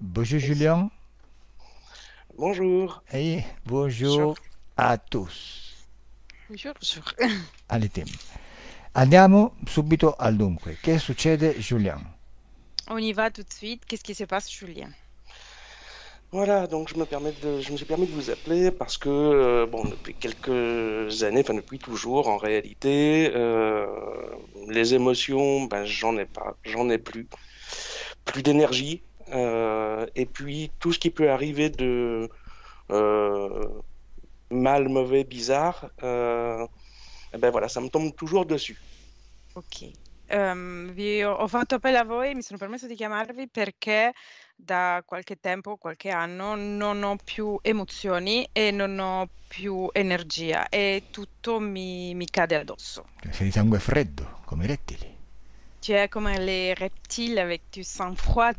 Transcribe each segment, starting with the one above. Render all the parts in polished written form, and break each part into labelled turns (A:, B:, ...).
A: Bonjour Julien
B: Bonjour.
A: e
C: Bonjour.
A: bonjour a tous.
C: Bonjour, bonjour.
A: Alle team. Andiamo subito al dunque. Che succede Julien?
C: On y va tout de suite. Qu'est-ce qui se passe, Julien?
B: Voilà, donc je me suis permis de vous appeler parce que, bon, depuis quelques années, enfin depuis toujours, en réalité, les émotions, ben, j'en ai pas, j'en ai plus d'énergie. Et puis tout ce qui peut arriver de euh, mal, mauvais, bizarre, eh ben voilà, ça me tombe toujours dessus.
C: Ok. Ho fatto appello a voi, mi sono permesso di chiamarvi perché da qualche tempo, qualche anno, non ho più emozioni e non ho più energia e tutto mi cade addosso.
A: Sei di sangue freddo, come i rettili.
C: Tu es come les reptiles avec du sang-froid.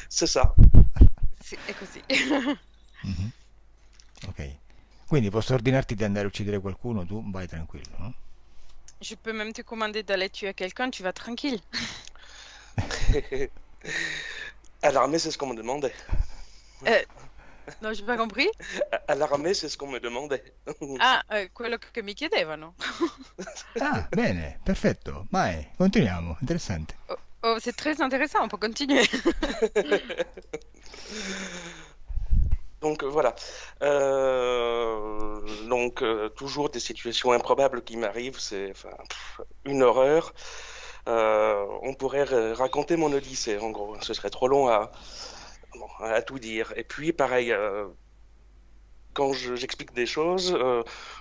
B: C'est ça.
C: Sì, è così.
A: Mhm. Ok. Quindi posso ordinarti di andare a uccidere qualcuno, tu vai tranquillo, no?
C: Je peux même te commander d'aller tuer quelqu'un, tu vas tranquille.
B: À l'armée, c'est ce qu'on me demandait.
C: Euh, non, j'ai pas compris.
B: À l'armée, c'est ce qu'on me demandait.
C: Ah, quello che mi chiedevano.
A: Ah, bene, perfetto. Vai, continuiamo. Interessante.
C: Oh, oh, c'est très intéressant, on peut continuer.
B: Donc voilà. Toujours des situations improbables qui m'arrivent, c'est enfin, une horreur. On pourrait raconter mon Odyssée, en gros. Ce serait trop long bon, à tout dire. Et puis pareil, quand j'explique des choses,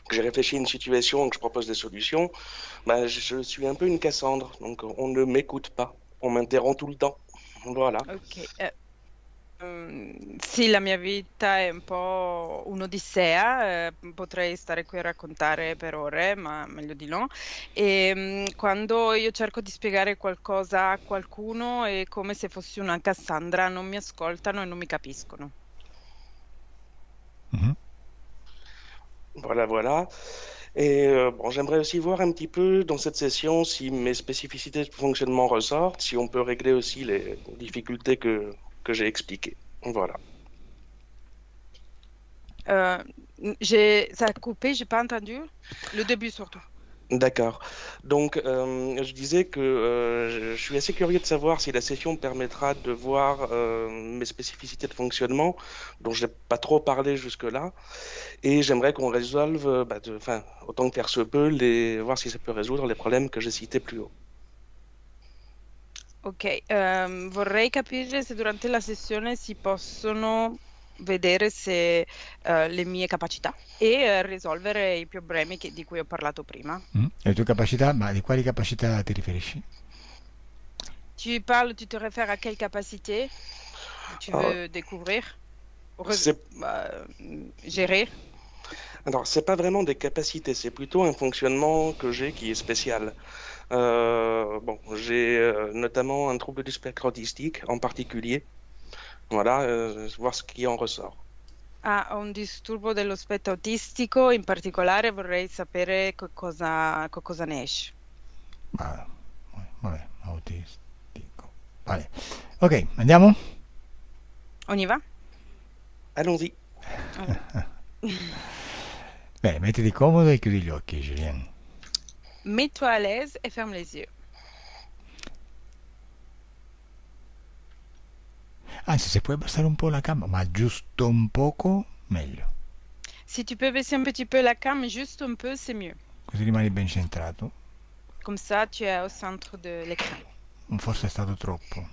B: que j'ai réfléchi à une situation, que je propose des solutions, bah, je suis un peu une Cassandre. Donc on ne m'écoute pas. On m'interrompt tout le temps. Voilà.
C: Ok. Sì, la mia vita è un po' un'odissea, potrei stare qui a raccontare per ore, ma meglio di no. E quando io cerco di spiegare qualcosa a qualcuno è come se fossi una Cassandra, non mi ascoltano e non mi capiscono.
A: Mhm.
B: Voilà, voilà. Et bon, j'aimerais aussi voir un petit peu dans cette session si mes spécificités de fonctionnement ressortent, si on peut régler aussi les difficultés que j'ai expliquées. Voilà.
C: Euh, Ça a coupé, j'ai pas entendu. Le début surtout.
B: D'accord. Donc, je disais que je suis assez curieux de savoir si la session me permettra de voir mes spécificités de fonctionnement, dont je n'ai pas trop parlé jusque-là, et j'aimerais qu'on résolve, enfin, autant que faire se peut, voir si ça peut résoudre les problèmes que j'ai cités plus haut.
C: Ok, vorrei capire se durante la sessione si possono vedere se le mie capacità e risolvere i problemi di cui ho parlato prima.
A: Mm. Le tue capacità, ma di quali capacità ti riferisci?
C: Tu te réfères à quelle capacité que tu
B: Alors,
C: veux découvrir, Re-
B: c'est
C: gérer?
B: Alors, c'est pas vraiment des capacités, c'est plutôt un fonctionnement que j'ai qui est spécial. Bon, j'ai notamment un trouble du spectre autistique en particulier. Voilà, voir ce qui en ressort.
C: Ha un disturbo dello spettro autistico, in particolare vorrei sapere cosa ne esce.
A: Ah, vabbè, autistico. Vale. Ok, andiamo?
C: On y va?
B: Allons-y.
C: Allora.
A: Bene, mettiti comodo e chiudi gli occhi, Julien.
C: Mets-toi à l'aise et ferme les yeux.
A: Anzi, se puoi abbassare un po' la cam, ma giusto un poco, meglio.
C: Si tu peux baisser un petit peu la cam, juste un peu, c'est mieux.
A: Così rimani ben centrato.
C: Comme ça, tu es au centre de l'écran.
A: Forse è stato troppo.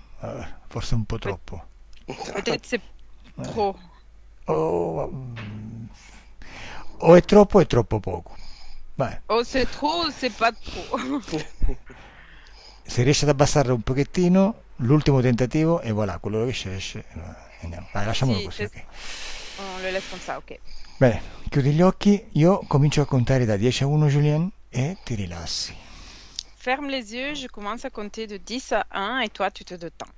A: Forse un po'
C: Pe-
A: troppo.
C: Peut-être c'est
A: Eh.
C: trop.
A: O è troppo o è troppo poco. Vai.
C: Oh, c'est trop ou c'est pas trop.
A: Se riesci ad abbassarlo un pochettino, l'ultimo tentativo e voilà, quello che esce. Andiamo. Vai, lasciamolo
C: Si,
A: così, ok.
C: on le laisse comme ça, ok.
A: Bene, chiudi gli occhi, io comincio a contare da 10 a 1, Julien, e ti rilassi.
C: Ferme les yeux, je commence à compter de 10 à 1 et toi, tu te détends.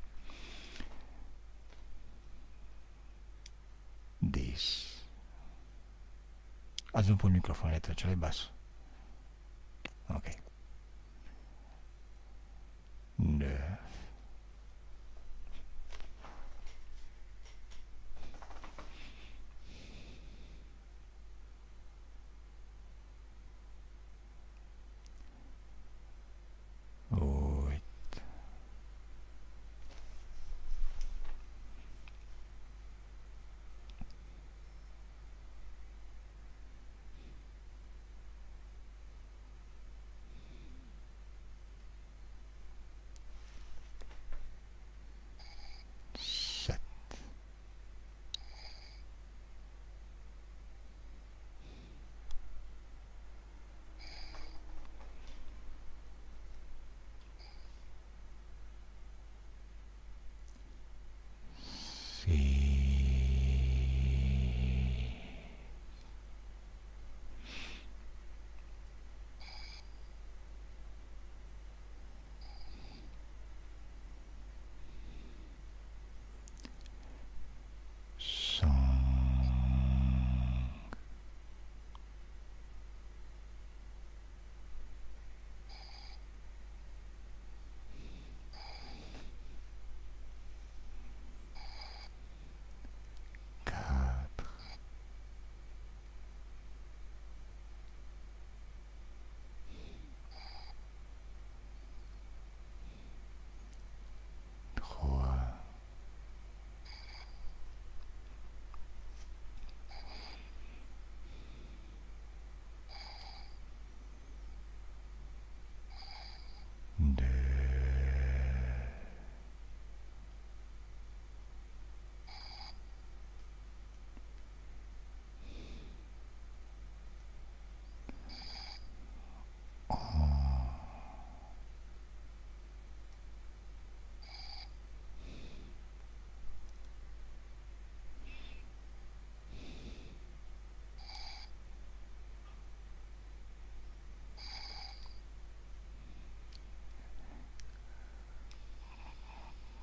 A: 10. Alza un po' il microfono, Elettra, ce l'hai basso. Ok. 9.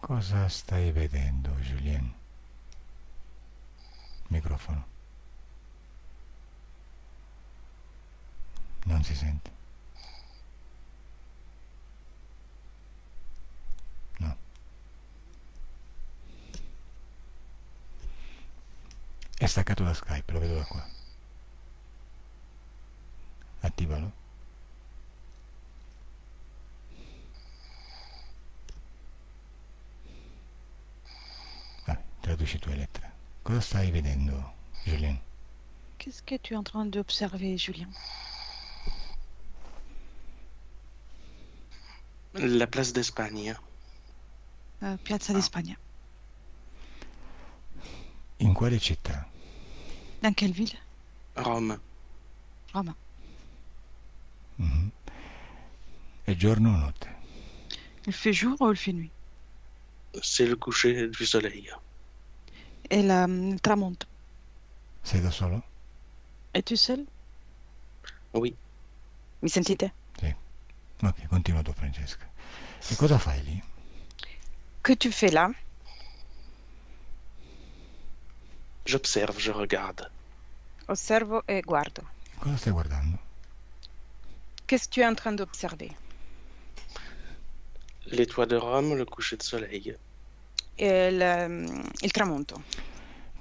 A: Cosa stai vedendo, Julien? Microfono. Non si sente. No. È staccato da Skype, lo vedo da qua. Attivalo. Vabbè, traduci tu, Elettra. Cosa stai vedendo, Julien?
C: Qu'est-ce que tu es en train d'observer, Julien?
B: La place d'Espagne.
C: Piazza di Spagna.
A: In quale città?
C: Dans quelle ville?
B: Rome.
C: Roma.
A: Mhm. È giorno o notte?
C: Il fait jour ou il fait nuit?
B: C'est le coucher du soleil.
C: Et il tramonto.
A: Sei da solo?
C: Es-tu seul?
B: Oui.
C: Mi sentite?
A: Sì. Ok, continua tu, Francesca. E cosa fai lì?
C: Que tu fais là?
B: J'observe, je regarde.
C: Osservo e guardo.
A: Cosa stai guardando?
C: Qu'est-ce que tu es en train d'observer?
B: Les toits de Rome, le coucher de soleil.
C: Il tramonto.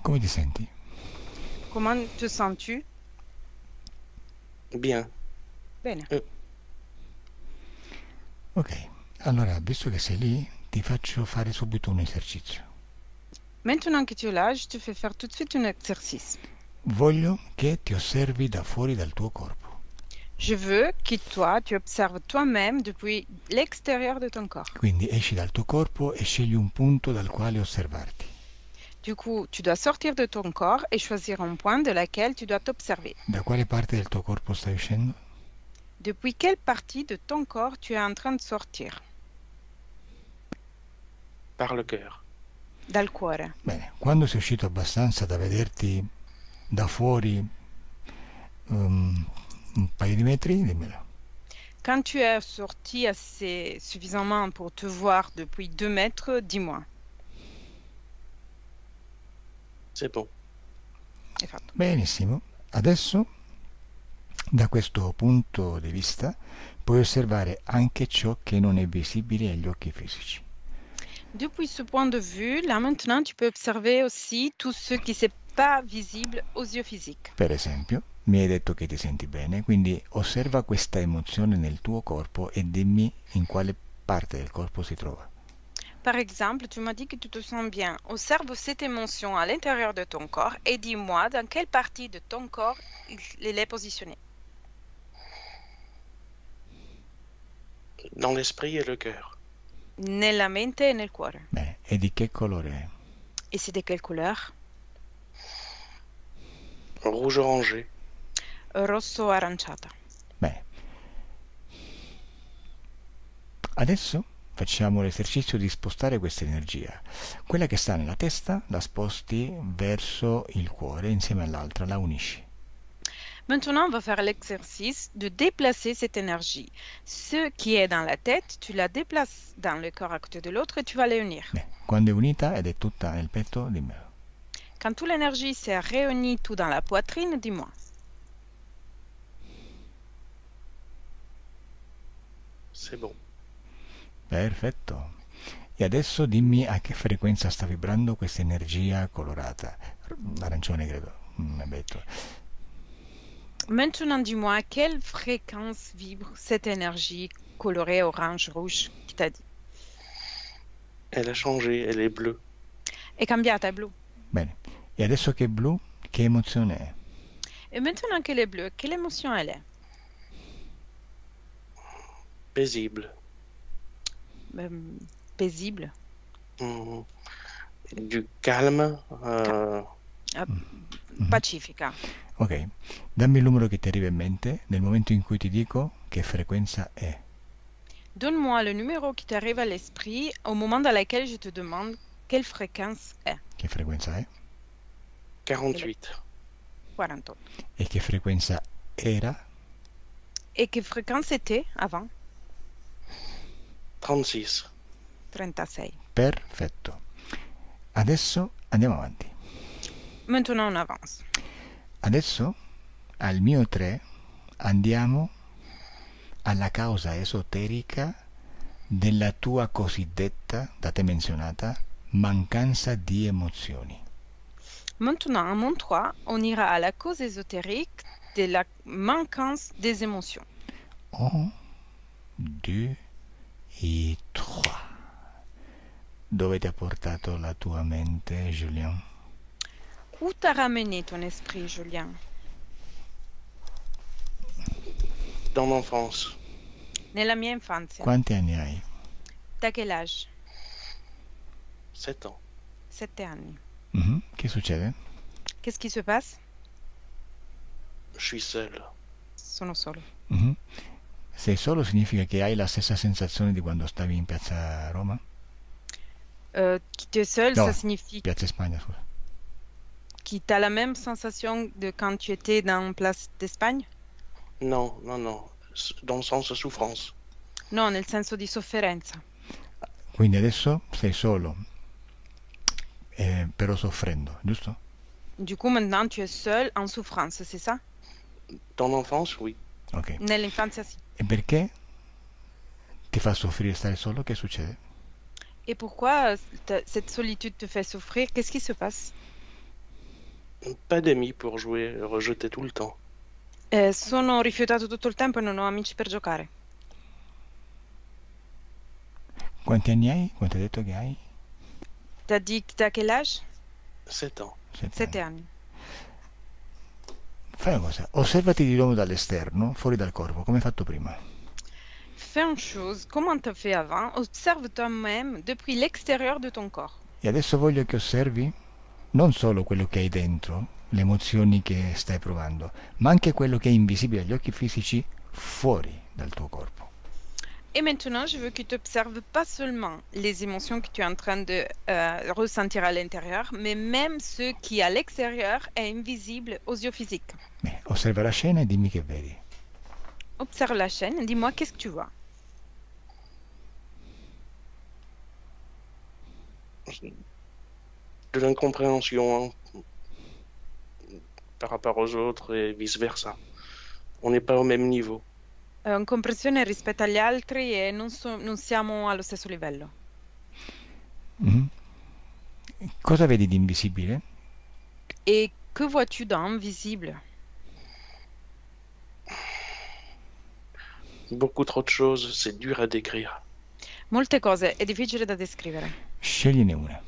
A: Come ti senti?
C: Comment te sens-tu?
B: Bien.
C: Bene.
A: Ok, allora, visto che sei lì, ti faccio fare subito un esercizio.
C: Maintenant que tu es là, je te fais faire tout de suite un exercice.
A: Voglio che ti osservi da fuori dal tuo corpo.
C: Je veux que toi, tu observes toi-même depuis l'extérieur de ton corps.
A: Quindi esci dal tuo corpo e scegli un punto dal quale osservarti.
C: Du coup, tu dois sortir de ton corps et choisir un point de laquelle tu dois t'observer.
A: Da quale parte del tuo corpo stai uscendo?
C: Depuis quelle partie de ton corps tu es en train de sortir?
B: Par le cœur.
C: Dal cuore.
A: Bene, quando sei uscito abbastanza da vederti da fuori un paio di metri, dimmelo.
C: Quand tu es sorti assez suffisamment pour te voir depuis 2 mètres, dis-moi.
B: C'est bon.
C: È fatto.
A: Benissimo. Adesso, da questo punto di vista, puoi osservare anche ciò che non è visibile agli occhi fisici.
C: Depuis ce point de vue, là maintenant, tu peux observer aussi tout ce qui n'est pas visible aux yeux physiques.
A: Per esempio, mi hai detto che ti senti bene, quindi osserva questa emozione nel tuo corpo e dimmi in quale parte del corpo si trova.
C: Par exemple, tu m'as dit que tu te sens bien. Observe cette émotion à l'intérieur de ton corps et dis-moi dans quelle partie de ton corps il est positionné.
B: Dans l'esprit et le cœur.
C: Nella mente e nel cuore.
A: Bene, e di che colore è?
C: Et c'est de quelle couleur?
B: Rouge orangé.
C: Rosso aranciata.
A: Bene. Adesso facciamo l'esercizio di spostare questa energia. Quella che sta nella testa la sposti verso il cuore insieme all'altra, la unisci.
C: Maintenant, on va faire l'exercice de déplacer cette énergie. Ce qui est dans la tête, tu la déplaces dans le corps à côté de l'autre et tu vas les unir.
A: Bene, quando è unita ed è tutta nel petto, dimmelo.
C: Quand toute l'énergie s'est réunie tout dans la poitrine, dis-moi.
B: C'est bon.
A: Perfetto. E adesso dimmi a che frequenza sta vibrando questa energia colorata. Arancione, credo. Detto.
C: Maintenant, dis-moi à quelle fréquence vibre cette énergie colorée orange-rouge qui t'a dit.
B: Elle a changé, elle est bleue.
C: È cambiata, è blu.
A: Bene. E adesso che è blu, che emozione è?
C: Et maintenant qu'elle est bleue, quelle émotion elle est?
B: Paisible.
C: Paisible.
B: Du calme.
C: Pacifica.
A: Ok, dammi il numero che ti arriva in mente nel momento in cui ti dico che frequenza è.
C: Donne-moi le numéro qui t'arrive à l'esprit au moment dans lequel je te demande quelle fréquence est.
A: Che frequenza è?
B: 48.
C: 48.
A: E che frequenza era?
C: Et quelle fréquence était avant?
B: 36.
C: 36.
A: Perfetto. Adesso andiamo avanti.
C: Maintenant on avance.
A: Adesso al mio 3 andiamo alla causa esoterica della tua cosiddetta, da te menzionata, mancanza di emozioni.
C: Maintenant, à mon 3, on ira à la cause ésotérique de la manquance des émotions.
A: 1, 2 e 3. Dove ti ha portato la tua mente, Julien?
C: Où t'a ramené ton esprit, Julien?
B: Dans l'enfance,
C: Nella mia infanzia.
A: Quanti anni hai?
C: Da quel âge?
B: 7 ans.
C: 7 anni.
A: Che succede?
C: Qu'est-ce qui se passe?
B: Je suis seul.
C: Sono solo.
A: Mhm. Sei solo significa che hai la stessa sensazione di quando stavi in piazza Roma?
C: Qui tu es seul,
A: No,
C: ça signifie
A: Piazza Spagna, scusa.
C: que tu as la même sensation de quand tu étais dans Place d'Espagne?
B: Non, non, non. Dans le sens souffrance.
C: No, nel senso di sofferenza.
A: Quindi adesso sei solo, però soffrendo, giusto?
C: Du coup, maintenant, tu es seul en souffrance, c'est ça?
B: Dans l'enfance, oui.
A: Ok.
C: Nell'infanzia sì.
A: E perché ti fa soffrire stare solo? Che succede?
C: Et pourquoi cette solitude te fait souffrir? Qu'est-ce qui se passe?
B: Pas d'amis pour jouer, rejeté tout le temps.
C: Sono rifiutato tutto il tempo e non ho amici per giocare.
A: Quanti anni hai? Quanto hai detto che hai?
C: T'as dit que t'as quel âge?
B: 7 ans.
C: 7 anni.
A: Fai una cosa, osservati di nuovo dall'esterno, fuori dal corpo, come hai fatto prima.
C: Fais une chose, comment t'as fait avant, observe toi-même depuis l'extérieur de ton corps.
A: E adesso voglio che osservi non solo quello che hai dentro, le emozioni che stai provando, ma anche quello che è invisibile agli occhi fisici fuori dal tuo corpo.
C: Et maintenant, je veux que tu observes pas seulement les émotions que tu es en train de ressentir à l'intérieur, mais même ce qui à l'extérieur est invisible aux yeux physiques.
A: Bene, osserva la scena e dimmi che vedi.
C: Observe la chaîne, dis-moi qu'est-ce que tu vois.
B: De l'incompréhension par rapport aux autres et vice-versa. On n'est pas au même niveau.
C: Comprensione rispetto agli altri e non siamo allo stesso livello.
A: Mhm. Cosa vedi di invisibile?
C: Et que vois-tu dans visible?
B: Beaucoup trop de choses, c'est dur à décrire.
C: Molte cose, è difficile da descrivere.
A: Scegliene una.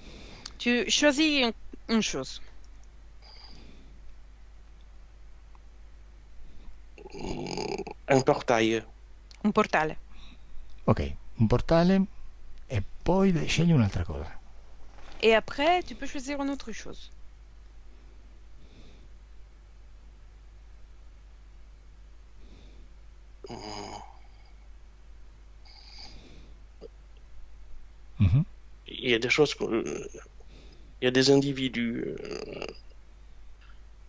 C: Tu choisis une chose.
B: Un portail.
C: Un portale.
A: Ok, un portale e poi scegli un'altra cosa.
C: Et après, tu peux choisir une autre chose.
A: Mhm.
B: Il y a des choses, il y a des individus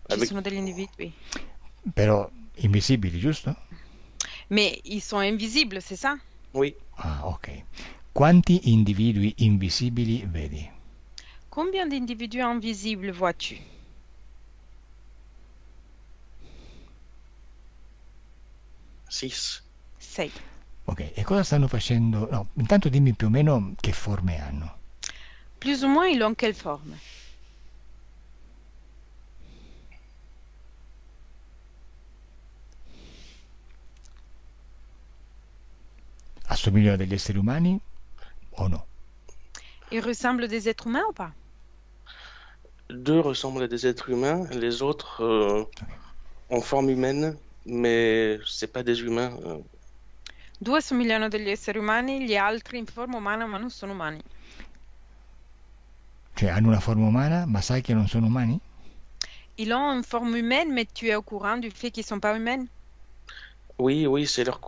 C: Ci
B: avec
C: sono degli individui.
A: Però invisibili, giusto?
C: Mais ils sont invisibles, c'est ça?
B: oui,
A: Ah, ok. Quanti individui invisibili vedi?
C: Combien d'individus invisibles vois-tu?
B: 6.
C: 6.
A: Ok, e cosa stanno facendo? No, intanto dimmi più o meno che forme hanno.
C: Plus ou moins, ils ont quelle forme?
A: Assomigliano a degli esseri umani o no?
C: Ils ressemblent des êtres humains ou pas?
B: 2 ressemblent à des êtres humains, les autres ont forme humaine, mais c'est pas des humains.
C: 2 somigliano a degli esseri umani, gli altri in forma umana ma non sono umani.
A: Cioè hanno una forma umana, ma sai che non sono umani?
C: Ils ont une forme humaine, mais tu es au courant du fait qu'ils ne sont pas humains?
B: Oui, oui, c'est leur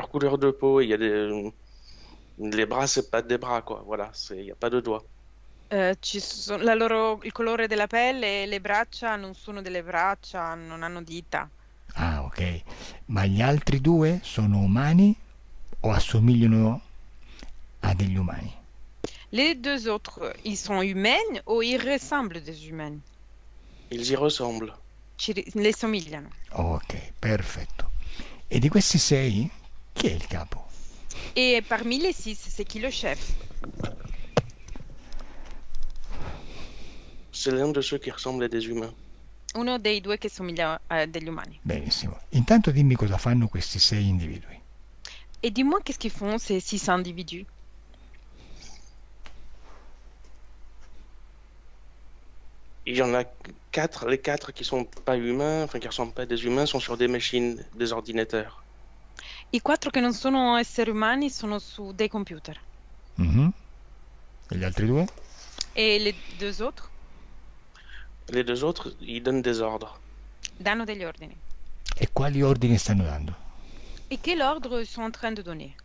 B: couleur de peau. Il y a les bras, c'est pas des bras, quoi. Voilà, il n'y a pas de doigts.
C: Il colore della pelle e le braccia non sono delle braccia, non hanno dita.
A: Ah, ok. Ma gli altri due sono umani o assomigliano a degli umani?
C: Les deux autres, ils sont humains ou ils ressemblent des humains?
B: Ils y ressemblent.
C: Le somigliano.
A: Ok, perfetto. E di questi 6, chi è il capo?
C: Et parmi les 6, c'est qui le chef?
B: C'est l'un de ceux qui ressemblent à des humains.
C: Uno dei due che somiglia a degli umani.
A: Benissimo. Intanto dimmi cosa fanno questi 6 individui.
C: Et dis-moi qu'est-ce qu'ils font ces 6 individus?
B: Il y en a 4, les 4 qui sont pas humains, enfin qui ressemblent pas à des humains, sont sur des machines, des ordinateurs.
C: I 4 che non sono esseri umani sono su dei computer.
A: Mhm. E gli altri 2?
C: Et les deux autres
B: Les 2 autres, ils donnent des ordres.
C: danno degli ordini.
A: E quali ordini stanno dando?
C: Et quel ordre sont en train de donner?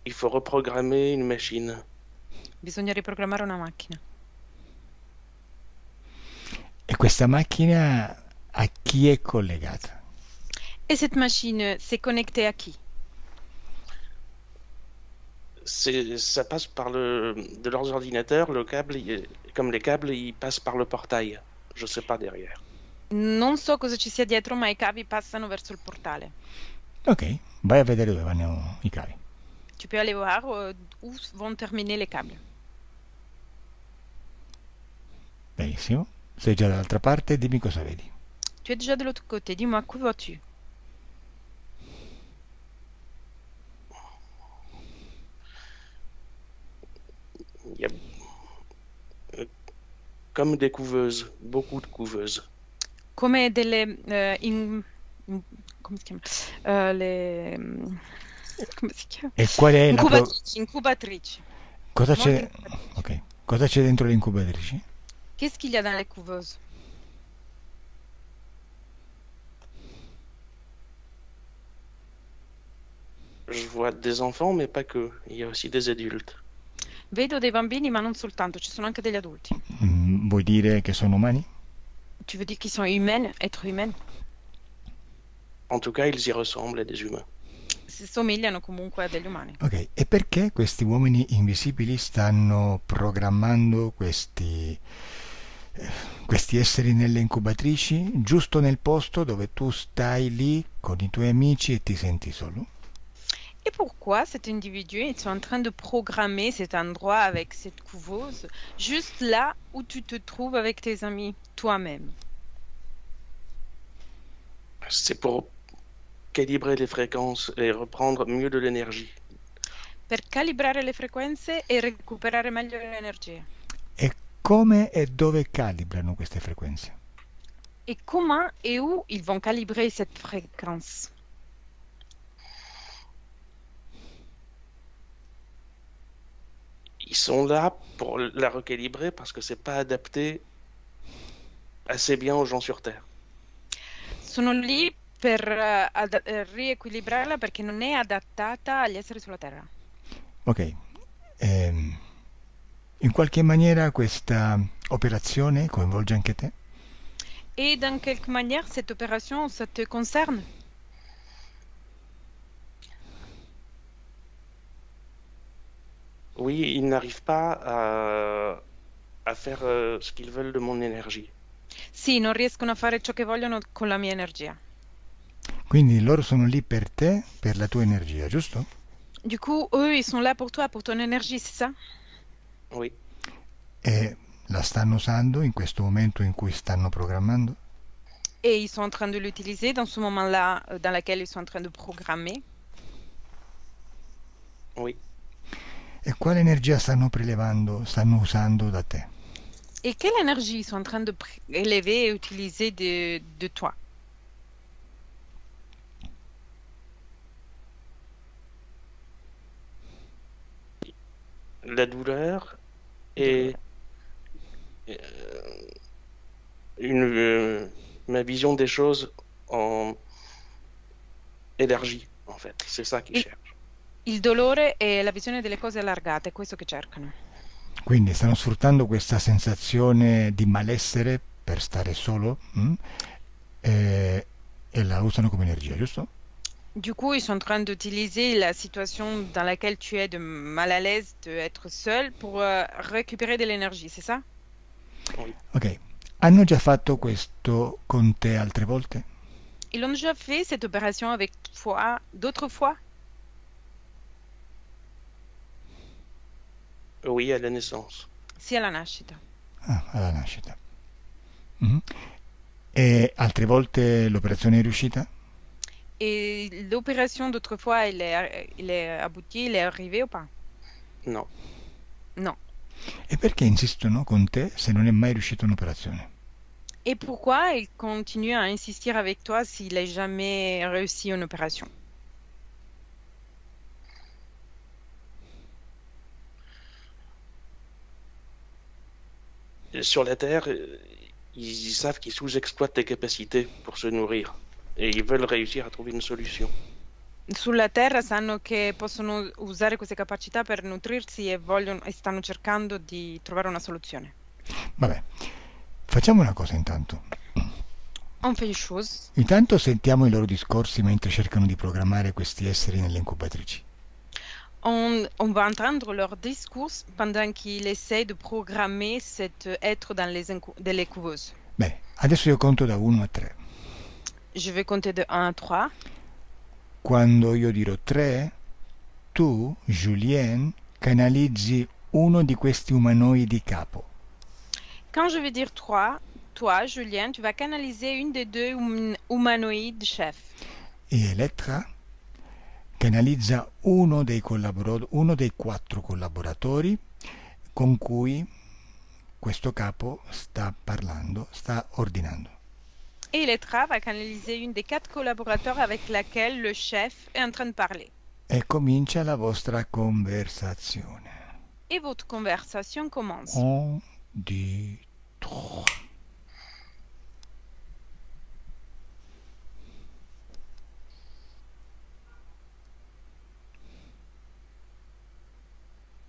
B: Il faut reprogrammer une machine.
C: Bisogna riprogrammare una macchina.
A: E questa macchina a chi è collegata?
C: Et cette machine, c'est connecté à qui?
B: Ça passe par de leurs ordinateurs, le câble, comme les câbles, ils passent par le portail. Je sais pas derrière.
C: Non so cosa ci sia dietro, ma i cavi passano verso il portale.
A: Ok, vai a vedere dove vanno i cavi.
C: Tu peux aller voir où vont terminer les câbles.
A: Benissimo. Sei già dall'altra parte, dimmi cosa vedi.
C: Tu es déjà de l'autre côté, dis-moi, que vois-tu?
B: Il y a comme des couveuses, beaucoup de couveuses.
C: Come delle... come si chiama? Come si chiama?
A: E qual è
C: Incubatrici.
A: Cosa
C: Molte
A: c'è?
C: incubatrici.
A: Ok. Cosa c'è dentro le incubatrici?
C: Qu'est-ce qu'il y a dans les couveuses?
B: Je vois des enfants, mais pas que. Il y a aussi des adultes.
C: Vedo dei bambini, ma non soltanto, ci sono anche degli adulti.
A: Vuoi dire che sono umani?
C: Tu veux dire qu'ils sont humains, êtres humains?
B: En tout cas, ils y ressemblent à des humains.
C: Si somigliano comunque a degli umani.
A: Ok, e perché questi uomini invisibili stanno programmando questi esseri nelle incubatrici, giusto nel posto dove tu stai lì con i tuoi amici e ti senti solo?
C: Et pourquoi cet individu est en train de programmer cet endroit avec cette couveuse, juste là où tu te trouves avec tes amis, toi-même?
B: C'est pour calibrer les fréquences et reprendre mieux de l'énergie.
C: Per calibrare le frequenze e recuperare meglio l'energia.
A: E come e dove calibrano queste frequenze?
C: Et comment et où ils vont calibrer cette fréquence?
B: Ils sont là pour la recalibrer parce que c'est pas adapté assez bien aux gens sur Terre.
C: Sono lì per riequilibrarla perché non è adattata agli esseri sulla Terra.
A: Ok. In qualche maniera questa operazione coinvolge anche te?
C: Et dans quelque manière, cette opération, ça te concerne?
B: Oui, ils n'arrivent pas à faire ce qu'ils veulent de mon énergie.
C: Sì, non riescono a fare ciò che vogliono con la mia energia.
A: Quindi loro sono lì per te, per la tua energia, giusto?
C: Du coup, eux, ils sont là pour toi, pour ton énergie, c'est ça?
B: Oui.
A: E la stanno usando in questo momento in cui stanno programmando?
C: Et ils sont en train de l'utiliser dans ce moment-là dans lequel ils sont en train de programmer.
B: Oui.
A: E quale energia stanno prelevando, stanno usando da te?
C: Et quelle énergie ils sont en train de élever et utiliser de toi?
B: La douleur et ma vision des choses en énergie, en fait. C'est ça qu'ils cherchent.
C: Il dolore e la visione delle cose allargate, è questo che cercano.
A: Quindi stanno sfruttando questa sensazione di malessere per stare solo e la usano come energia, giusto?
C: Du coup, ils sont en train d'utiliser la situation dans laquelle tu es de mal à l'aise d'être seul pour récupérer de l'énergie, c'est ça?
B: Oui.
A: Ok. Hanno già fatto questo con te altre volte?
C: Ils ont déjà fait cette opération avec toi d'autres fois?
B: Oui, à la naissance.
C: Sì, alla nascita.
A: Ah, alla nascita. Mhm. E altre volte l'operazione è riuscita?
C: Et l'opération d'autres fois, il est abouti, il est arrivé ou pas?
B: Non.
C: Non.
A: E perché insistono con te se non è mai riuscita un'operazione?
C: Et pourquoi il continue à insister avec toi s'il n'a jamais réussi une opération?
B: Sur la Terre, ils savent qu'ils sous-exploitent tes capacités pour se nourrir. Et ils veulent réussir à trouver une solution.
C: Sulla Terra sanno che possono usare queste capacità per nutrirsi e stanno cercando di trovare una soluzione.
A: Vabbè, facciamo una cosa intanto.
C: On fait les choses.
A: Intanto sentiamo i loro discorsi mentre cercano di programmare questi esseri nelle incubatrici.
C: On va entendre leur discours pendant qu'ils essaient de programmer cet être dans les couveuses.
A: Bene, adesso io conto da 1 a 3.
C: Je vais compter de 1 à 3.
A: Quando io dirò 3, tu, Julien, canalizzi uno di questi umanoidi capo.
C: Quand je vais dire 3, toi, Julien, tu vas canaliser une des deux humanoïdes chefs.
A: E Elettra canalizza uno dei 4 collaboratori con cui questo capo sta parlando, sta ordinando.
C: Et Elettra va canaliser une des 4 collaborateurs avec laquelle le chef est en train de parler.
A: E comincia la vostra conversazione.
C: Et votre conversation commence.
A: 1, 2, 3.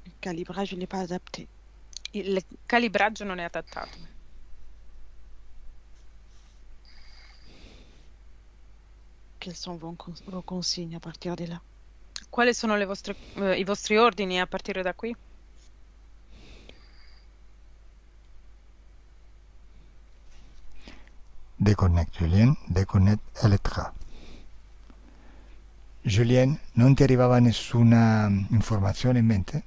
D: Il calibrage n'est pas adapté.
C: Il calibraggio non è adattato.
D: Quelles sont vos consignes à partir de là?
C: Quali sono i vostri ordini a partire da qui?
A: Déconnecte Julien, déconnecte Elettra. Julien, non ti arrivava nessuna informazione in mente?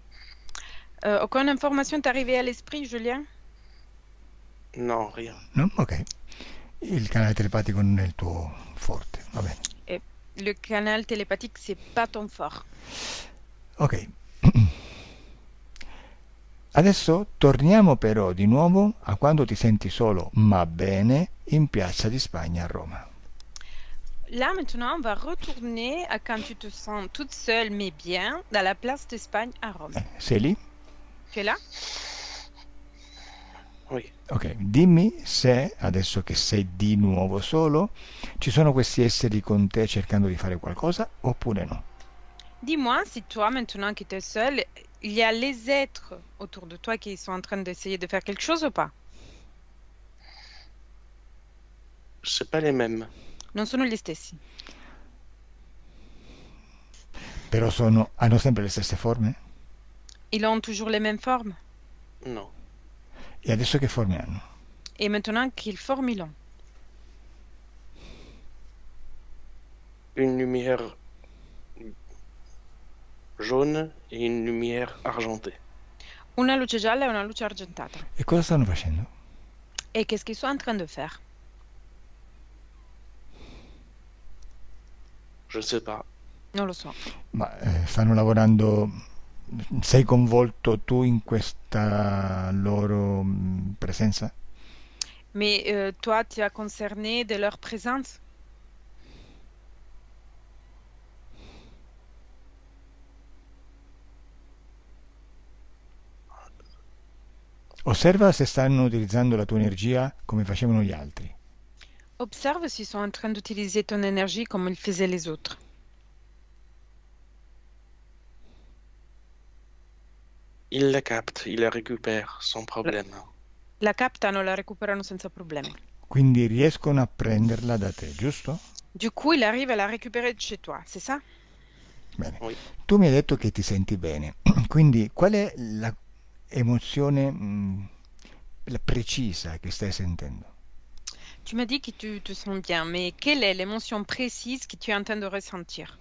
C: Aucune information t'est arrivée à l'esprit, Julien?
B: Non, rien.
A: No? Ok. Il canale telepatico non è il tuo forte, va bene.
C: Et le canal télépathique, c'est pas ton fort.
A: Ok. Adesso torniamo però di nuovo a quando ti senti solo ma bene in Piazza di Spagna a Roma.
C: Là, maintenant, on va retourner à quand tu te sens toute seule mais bien dans la place d'Espagne à Rome.
A: Sei lì?
C: Tu es là?
B: Oui.
A: Ok, dimmi se, adesso che sei di nuovo solo, ci sono questi esseri con te cercando di fare qualcosa oppure no.
C: Dis-moi si toi, maintenant que tu es seule, il y a les êtres autour de toi qui sont en train d'essayer de faire quelque chose ou pas?
B: C'est pas les mêmes.
C: Non sono gli stessi.
A: Però hanno sempre le stesse forme?
C: Ils ont toujours les mêmes formes.
B: Non.
A: E adesso che forme hanno?
C: Et maintenant, quelles formes ils ont?
B: Une lumière jaune et une lumière argentée.
C: Una luce gialla e una luce argentata.
A: E cosa stanno facendo?
C: Et qu'est-ce qu'ils sont en train de faire?
B: Je ne sais pas.
C: Non lo so.
A: Ma stanno lavorando. Sei coinvolto tu in questa loro presenza?
C: Mais toi, tu as concerné de leur présence?
A: Osserva se stanno utilizzando la tua energia come facevano gli altri.
C: Observe s'ils sont en train d'utiliser ton énergie comme ils faisaient les autres.
B: Ils la captent, ils la récupèrent sans problème.
C: La captano, la recuperano senza problemi.
A: Quindi riescono a prenderla da te, giusto?
C: Du coup, il arrive à la récupérer de chez toi, c'est ça?
A: Bene.
B: Oui.
A: Tu mi hai detto che ti senti bene, quindi qual è la emozione la precisa che stai sentendo?
C: Tu m'as dit que tu te sens bien, mais quelle est l'émotion précise que tu es en train de ressentir?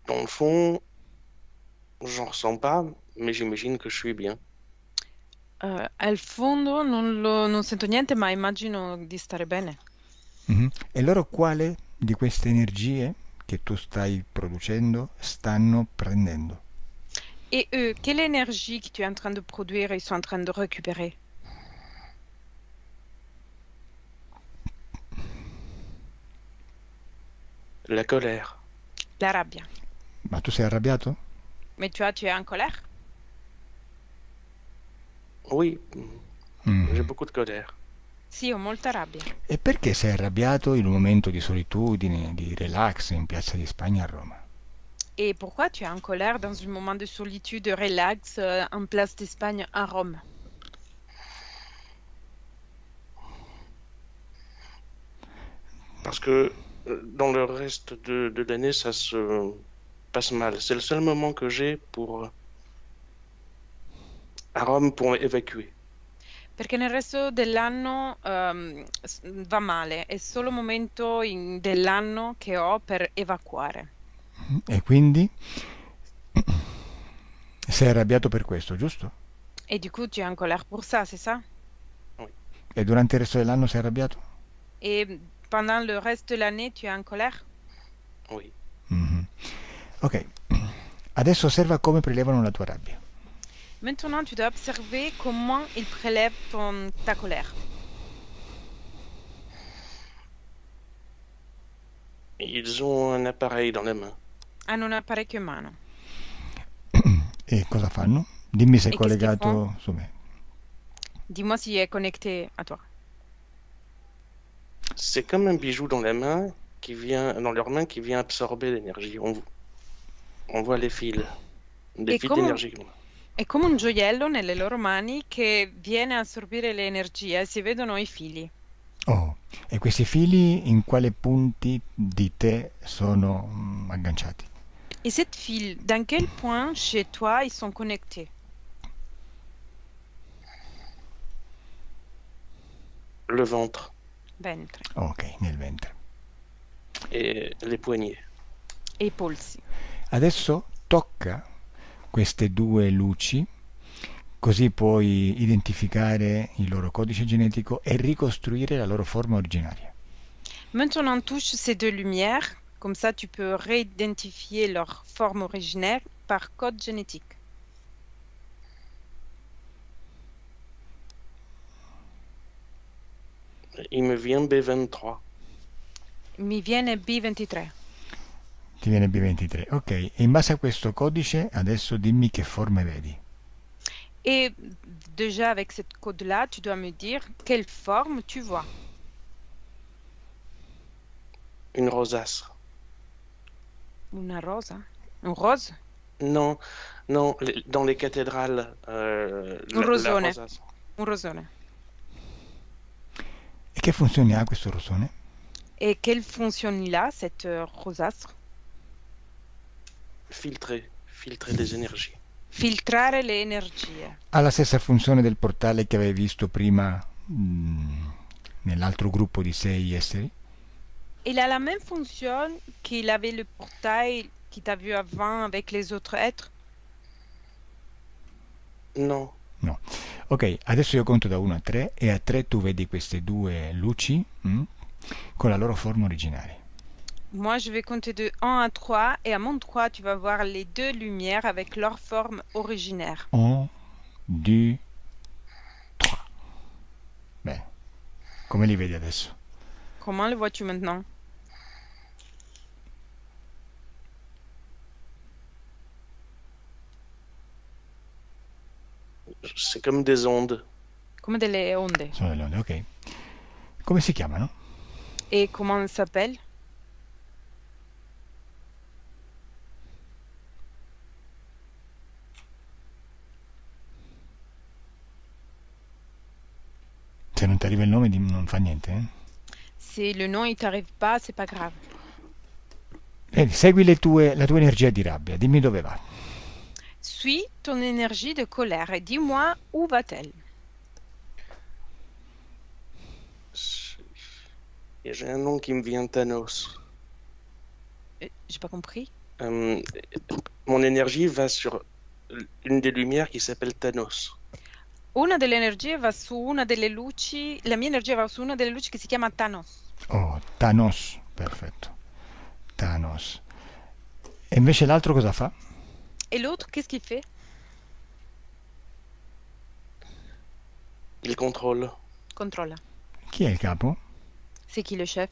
B: Dans le fond, j'en ressens pas, mais j'imagine que je suis bien.
C: Al fondo non sento niente, ma immagino di stare bene.
A: Mhm. E loro quale di queste energie che tu stai producendo stanno prendendo?
C: Et eux, quelle énergie que tu es en train de produire, ils sont en train de récupérer?
B: La colère.
C: La rabbia.
A: Ma tu sei arrabbiato?
C: Mais tu es en colère?
B: Oui,
A: Mhm.
B: j'ai beaucoup de colère.
C: Sì, ho molta rabbia.
A: E perché sei arrabbiato in un momento di solitudine, di relax in Piazza di Spagna a Roma?
C: Et pourquoi tu es en colère dans un moment de solitude, de relax, en place d'Espagne à Rome?
B: Parce que dans le reste de l'année, ça se passe mal. C'est le seul moment que j'ai pour à Rome pour évacuer.
C: Perché nel resto dell'anno va male, è solo un momento dell'anno che ho per evacuare.
A: E quindi sei arrabbiato per questo, giusto?
C: Et du coup, tu es en colère pour ça, c'est ça?
B: Oui.
A: E durante il resto dell'anno sei arrabbiato?
C: Et pendant le reste de l'année, tu es en colère?
B: Oui.
A: Mhm. Ok, adesso osserva come prelevano la tua rabbia.
C: Maintenant, tu dois observer comment ils prélèvent ta colère.
B: Ils ont un appareil dans la main.
C: Hanno un apparecchio in mano.
A: E cosa fanno? Dimmi se è
C: E qu'est-ce qu'ils
A: collegato su me.
C: Dis-moi s'il est connecté à toi.
B: C'est comme un bijou dans la main qui vient, dans leurs mains, qui vient absorber l'énergie. On voit les fils, des
C: Et
B: fils
C: comment-
B: d'énergie.
C: È come un gioiello nelle loro mani che viene a assorbire l'energia e si vedono i fili.
A: Oh, e questi fili in quale punti di te sono agganciati?
C: Et cette file, dans quel point chez toi ils sont connectés?
B: Le ventre
C: Ventre
A: Ok, nel ventre.
B: et les poignets.
C: e i polsi.
A: Adesso tocca queste due luci, così puoi identificare il loro codice genetico e ricostruire la loro forma originaria.
C: Maintenant, touche ces deux lumières, comme ça tu peux réidentifier leur forme originaire par code génétique.
B: Il me vient B23.
C: Mi viene B23.
A: Ti viene B23. Ok, e in base a questo codice adesso dimmi che forme vedi.
C: Et déjà avec cette code-là, tu dois me dire quelle forme tu vois.
B: Une rosace.
C: Una rosa? Un rose?
B: Non, non, dans les cathédrales,
C: Un rosone.
B: rosace.
C: Un rosone.
A: E che funzione ha questo rosone?
C: Et quelle fonction il a, cette rosastre?
B: Filtrer des énergies.
C: Filtrare le energie.
A: Ha la stessa funzione del portale che avevi visto prima nell'altro gruppo di 6 esseri?
C: Il a la même fonction qu'il avait le portail qui t'a vu avant avec les autres êtres?
B: Non,
A: No. Ok, adesso io conto da 1 a 3 e a 3 tu vedi queste due luci con la loro forma originaria.
C: Moi, je vais compter de 1 à 3 et à mon 3, tu vas voir les deux lumières avec leur forme originaire.
A: 1, 2, 3. Bene. Come li vedi adesso?
C: Comment le vois-tu maintenant?
B: c'est comme des ondes.
C: Come delle onde.
A: Sono delle onde, ok. Come si chiamano?
C: Et comment elles s'appellent?
A: non fa niente, eh?
C: Se le nom il t'arrive pas, c'est pas grave.
A: Vedi, segui la tua energia di rabbia, dimmi dove va.
C: Suis ton énergie de colère et dis-moi où va-t-elle?
B: J'ai un nom qui me vient, Thanos.
C: J'ai pas compris.
B: Mon énergie va sur une des lumières qui s'appelle Thanos.
C: Una delle energie va su una delle luci, la mia energia va su una delle luci che si chiama Thanos.
A: Oh, Thanos, perfetto. Thanos. E invece l'altro cosa fa?
C: Et l'autre, qu'est-ce qu'il fait?
B: Il contrôle.
C: Contrôle.
A: Chi è il capo?
C: C'est qui le chef?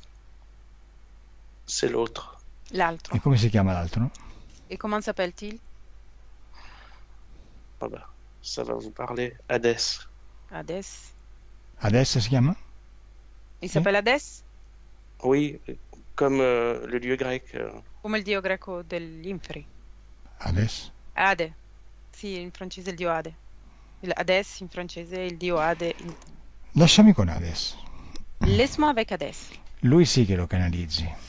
B: C'est l'autre.
C: L'altro.
A: E come si chiama l'altro?
C: Et comment s'appelle-t-il?
B: Ah bah, ça va vous parler. Hadès.
C: Hadès.
A: Adesso si chiama?
C: Il s'appelle Hadès?
B: Oui, comme le lieu grec.
C: Come il dio greco dell'Inferi.
A: Adesso?
C: Ade. Sì, in francese il dio Ade. Il Hadès in francese il dio Ade.
A: Lasciami con Hades.
C: Laisse-moi avec Hadès.
A: Lui sì che lo canalizzi.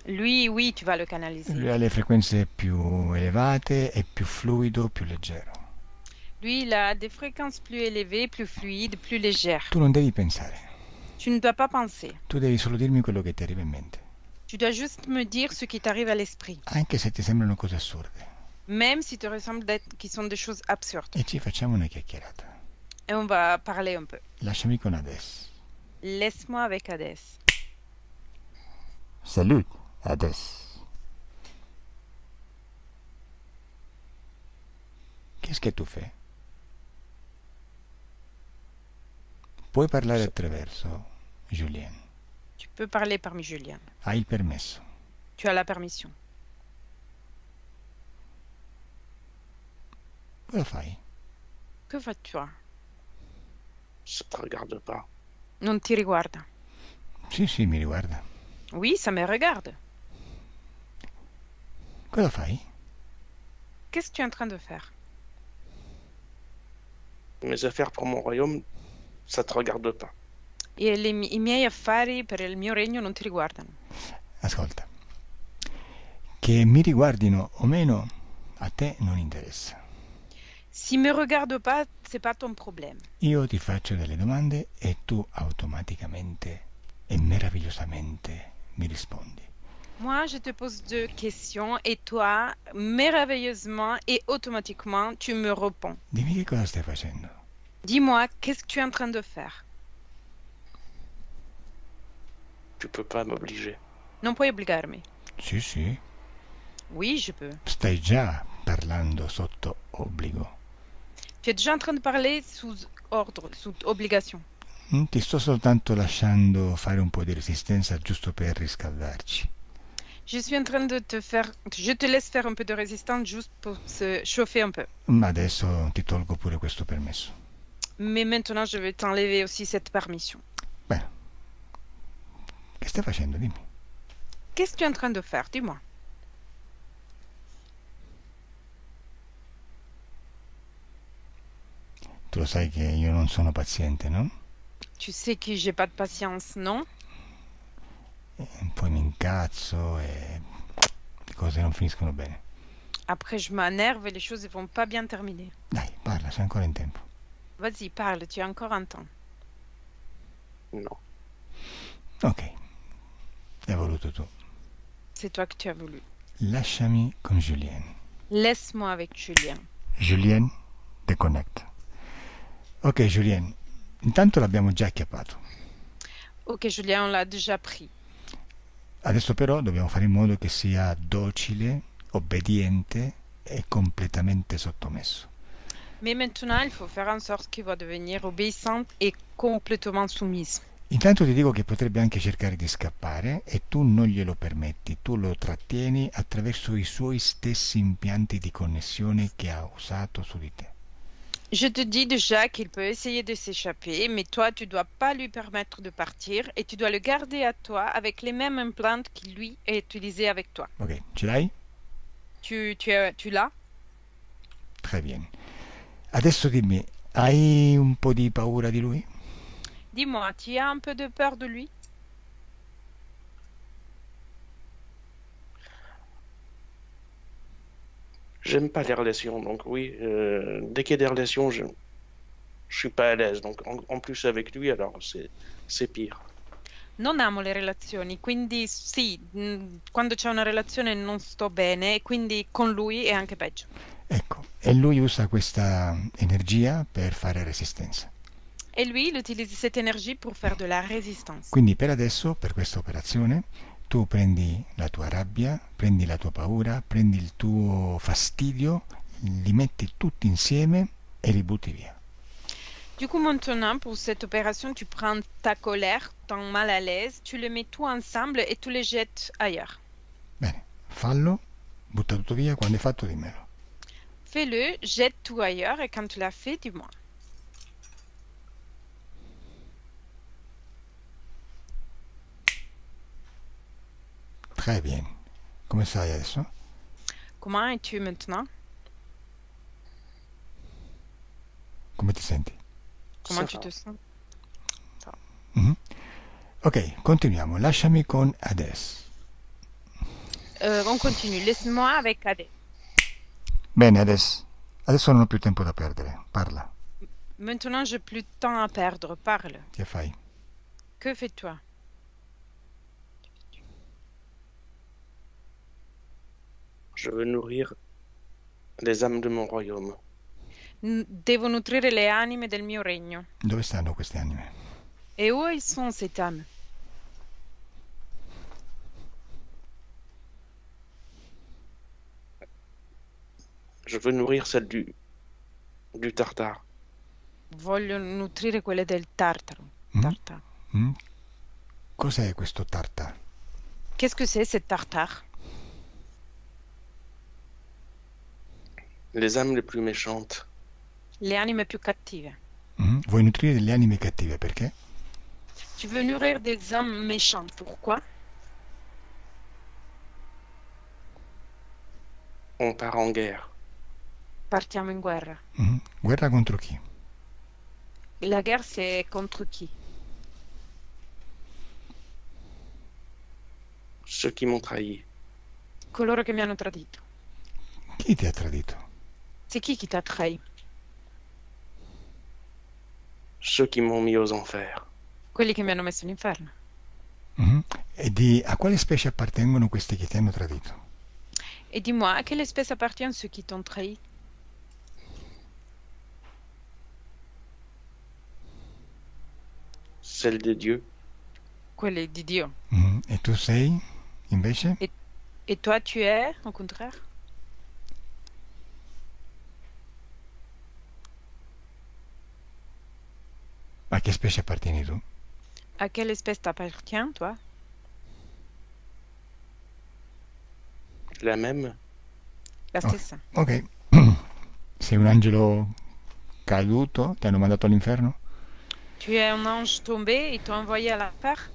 C: Lui, oui, tu vas le canaliser.
A: Lui ha le frequenze più elevate, è più fluido, più leggero.
C: Lui, il a des fréquences plus élevées, plus fluides, plus légères.
A: Tu non devi pensare.
C: Tu ne dois pas penser.
A: Tu devi solo dirmi quello che ti arriva in mente.
C: Tu dois juste me dire ce qui t'arrive à l'esprit.
A: Anche se ti sembrano cose assurde.
C: Même si te ressemble qui sont des choses absurdes.
A: E ci facciamo una chiacchierata.
C: Et on va parler un peu.
A: Lasciami con Hades.
C: Laisse-moi avec Hadès.
A: Salut, Hades. Qu'est-ce que tu fais? Puoi parlare attraverso Julien.
C: Tu peux parler parmi Julien.
A: Hai il permesso.
C: Tu as la permission.
A: Cosa fai?
C: Que fais-tu?
B: Ça te regarde pas.
C: Non ti riguarda.
A: Sì, sì, mi riguarda.
C: Oui, ça me regarde.
A: Cosa fai?
C: Qu'est-ce que tu es en train de faire?
B: Mes affaires pour mon royaume, ça te regarde pas.
C: E i miei affari per il mio regno non ti riguardano.
A: Ascolta. Che mi riguardino o meno, a te non interessa.
C: Si me regarde pas, c'est pas ton problème.
A: Io ti faccio delle domande e tu automaticamente e meravigliosamente mi rispondi.
C: Moi, je te pose deux questions et toi, merveilleusement et automatiquement, tu me réponds.
A: Dimmi che cosa stai facendo.
C: Dis-moi, qu'est-ce que tu es en train de faire?
B: Tu peux pas m'obliger.
C: Non puoi obbligarmi.
A: Sì, sì,
C: Oui, je peux.
A: stai già parlando sotto obbligo.
C: Tu es déjà en train de parler sous ordre, sous obligation.
A: Ti sto soltanto lasciando fare un po' di resistenza giusto per riscaldarci.
C: Je suis en train de te faire... Je te laisse faire un peu de résistance juste pour se chauffer un peu.
A: Ma adesso ti tolgo pure questo permesso.
C: Mais maintenant, je vais t'enlever aussi cette permission.
A: Bene. Che stai facendo? Dimmi.
C: Qu'est-ce que tu es en train de faire? Dis-moi.
A: Tu lo sai che io non sono paziente, no?
C: Tu sais que j'ai pas de patience, non?
A: Poi mi incazzo e le cose non finiscono bene.
C: Après, je m'énerve et les choses ne vont pas bien terminer.
A: Dai, parla, c'è ancora in tempo.
C: Vas-y, parle, tu as encore un temps.
B: Non.
A: Ok, l'hai voluto tu.
C: C'est toi que tu as voulu.
A: Lasciami con Julien.
C: Laisse-moi avec Julien.
A: Julien, deconnect. Ok, Julien, intanto l'abbiamo già acchiappato.
C: Ok, Julien, on l'a déjà pris.
A: Adesso però dobbiamo fare in modo che sia docile, obbediente e completamente sottomesso.
C: Mais maintenant, il faut faire en sorte qu'il va devenir obéissante et complètement soumise.
A: Intanto ti dico che potrebbe anche cercare di scappare e tu non glielo permetti, tu lo trattieni attraverso i suoi stessi impianti di connessione che ha usato su di te.
C: Je te dis déjà qu'il peut essayer de s'échapper, mais toi, tu dois pas lui permettre de partir et tu dois le garder à toi avec les mêmes implants qu'il lui a utilisés avec toi.
A: Ok, ce l'hai?
C: Tu l'as?
A: Très bien. Adesso dimmi, hai un po' di paura di lui?
C: Dis-moi, tu as un peu de peur de lui?
B: J'aime pas les relations, donc oui, dès qu'il y a des relations, je suis pas à l'aise. Donc en plus avec lui, alors c'est pire.
C: Non amo le relazioni, quindi sì, quando c'è una relazione non sto bene e quindi con lui è anche peggio.
A: Ecco, e lui usa questa energia per fare resistenza.
C: Et lui, il utilise cette énergie pour faire de la résistance.
A: Quindi per adesso, per questa operazione, tu prendi la tua rabbia, prendi la tua paura, prendi il tuo fastidio, li metti tutti insieme e li butti via.
C: Du coup, maintenant, pour cette opération, tu prends ta colère, ton mal à l'aise, tu les mets tout ensemble et tu les jettes ailleurs.
A: Bene, fallo, butta tutto via, quando hai fatto dimmelo.
C: Fais-le, jette tout ailleurs et quand tu l'as fait, dis-moi.
A: Très bien. Come stai adesso?
C: Comment es-tu maintenant?
A: Come ti senti?
C: Comment
B: Ça
C: tu
B: va.
C: te sens?
A: Mhm. Ok, continuiamo. Lasciami con Hades.
C: On continue. Laisse-moi avec Ade.
A: Bene, Hades. Adesso non ho più tempo da perdere. Parla.
C: Maintenant, j'ai plus de temps à perdre. Parle.
A: Che fai?
C: Que fais-toi?
B: Je veux nourrir les âmes de mon royaume.
C: Devo nutrire le anime del mio regno.
A: Dove stanno queste anime?
C: Et où ils sont, ces âmes?
B: Je veux nourrir celle du Tartare.
C: Voglio nutrire quelle del Tartaro.
A: Mm?
C: Tartare.
A: Mm? Cos'è questo Tartar?
C: Qu'est-ce que c'est, cette Tartare?
B: Les âmes les plus méchantes.
C: Le anime più cattive.
A: Mm? Vuoi nutrire delle anime cattive, perché?
C: Tu veux nourrir des âmes méchantes. Pourquoi?
B: On part en guerre.
C: Partiamo in guerra.
A: Mm? Guerra contro chi?
C: La guerre, c'est contre qui?
B: Ceux qui m'ont trahi.
C: Coloro che mi hanno tradito.
A: Chi ti ha tradito?
C: C'est qui t'a trahi?
B: Ceux qui m'ont mis aux enfers.
C: Quelli che mi hanno messo all'inferno.
A: Mm? A quale specie appartengono questi che ti hanno tradito?
C: Et dis-moi, à quelle espèce appartiennent ceux qui t'ont trahi?
B: Celle de Dieu.
C: Quelli di Dio.
A: Mm? E tu sei, invece?
C: Et toi, tu es, au contraire?
A: A che specie appartieni tu?
C: À quelle espèce t'appartiens, toi?
B: La même.
C: La stessa.
A: Ok. Sei un angelo caduto? Ti hanno mandato all'inferno?
C: Tu es un ange tombé et t'ont envoyé à l'enfer?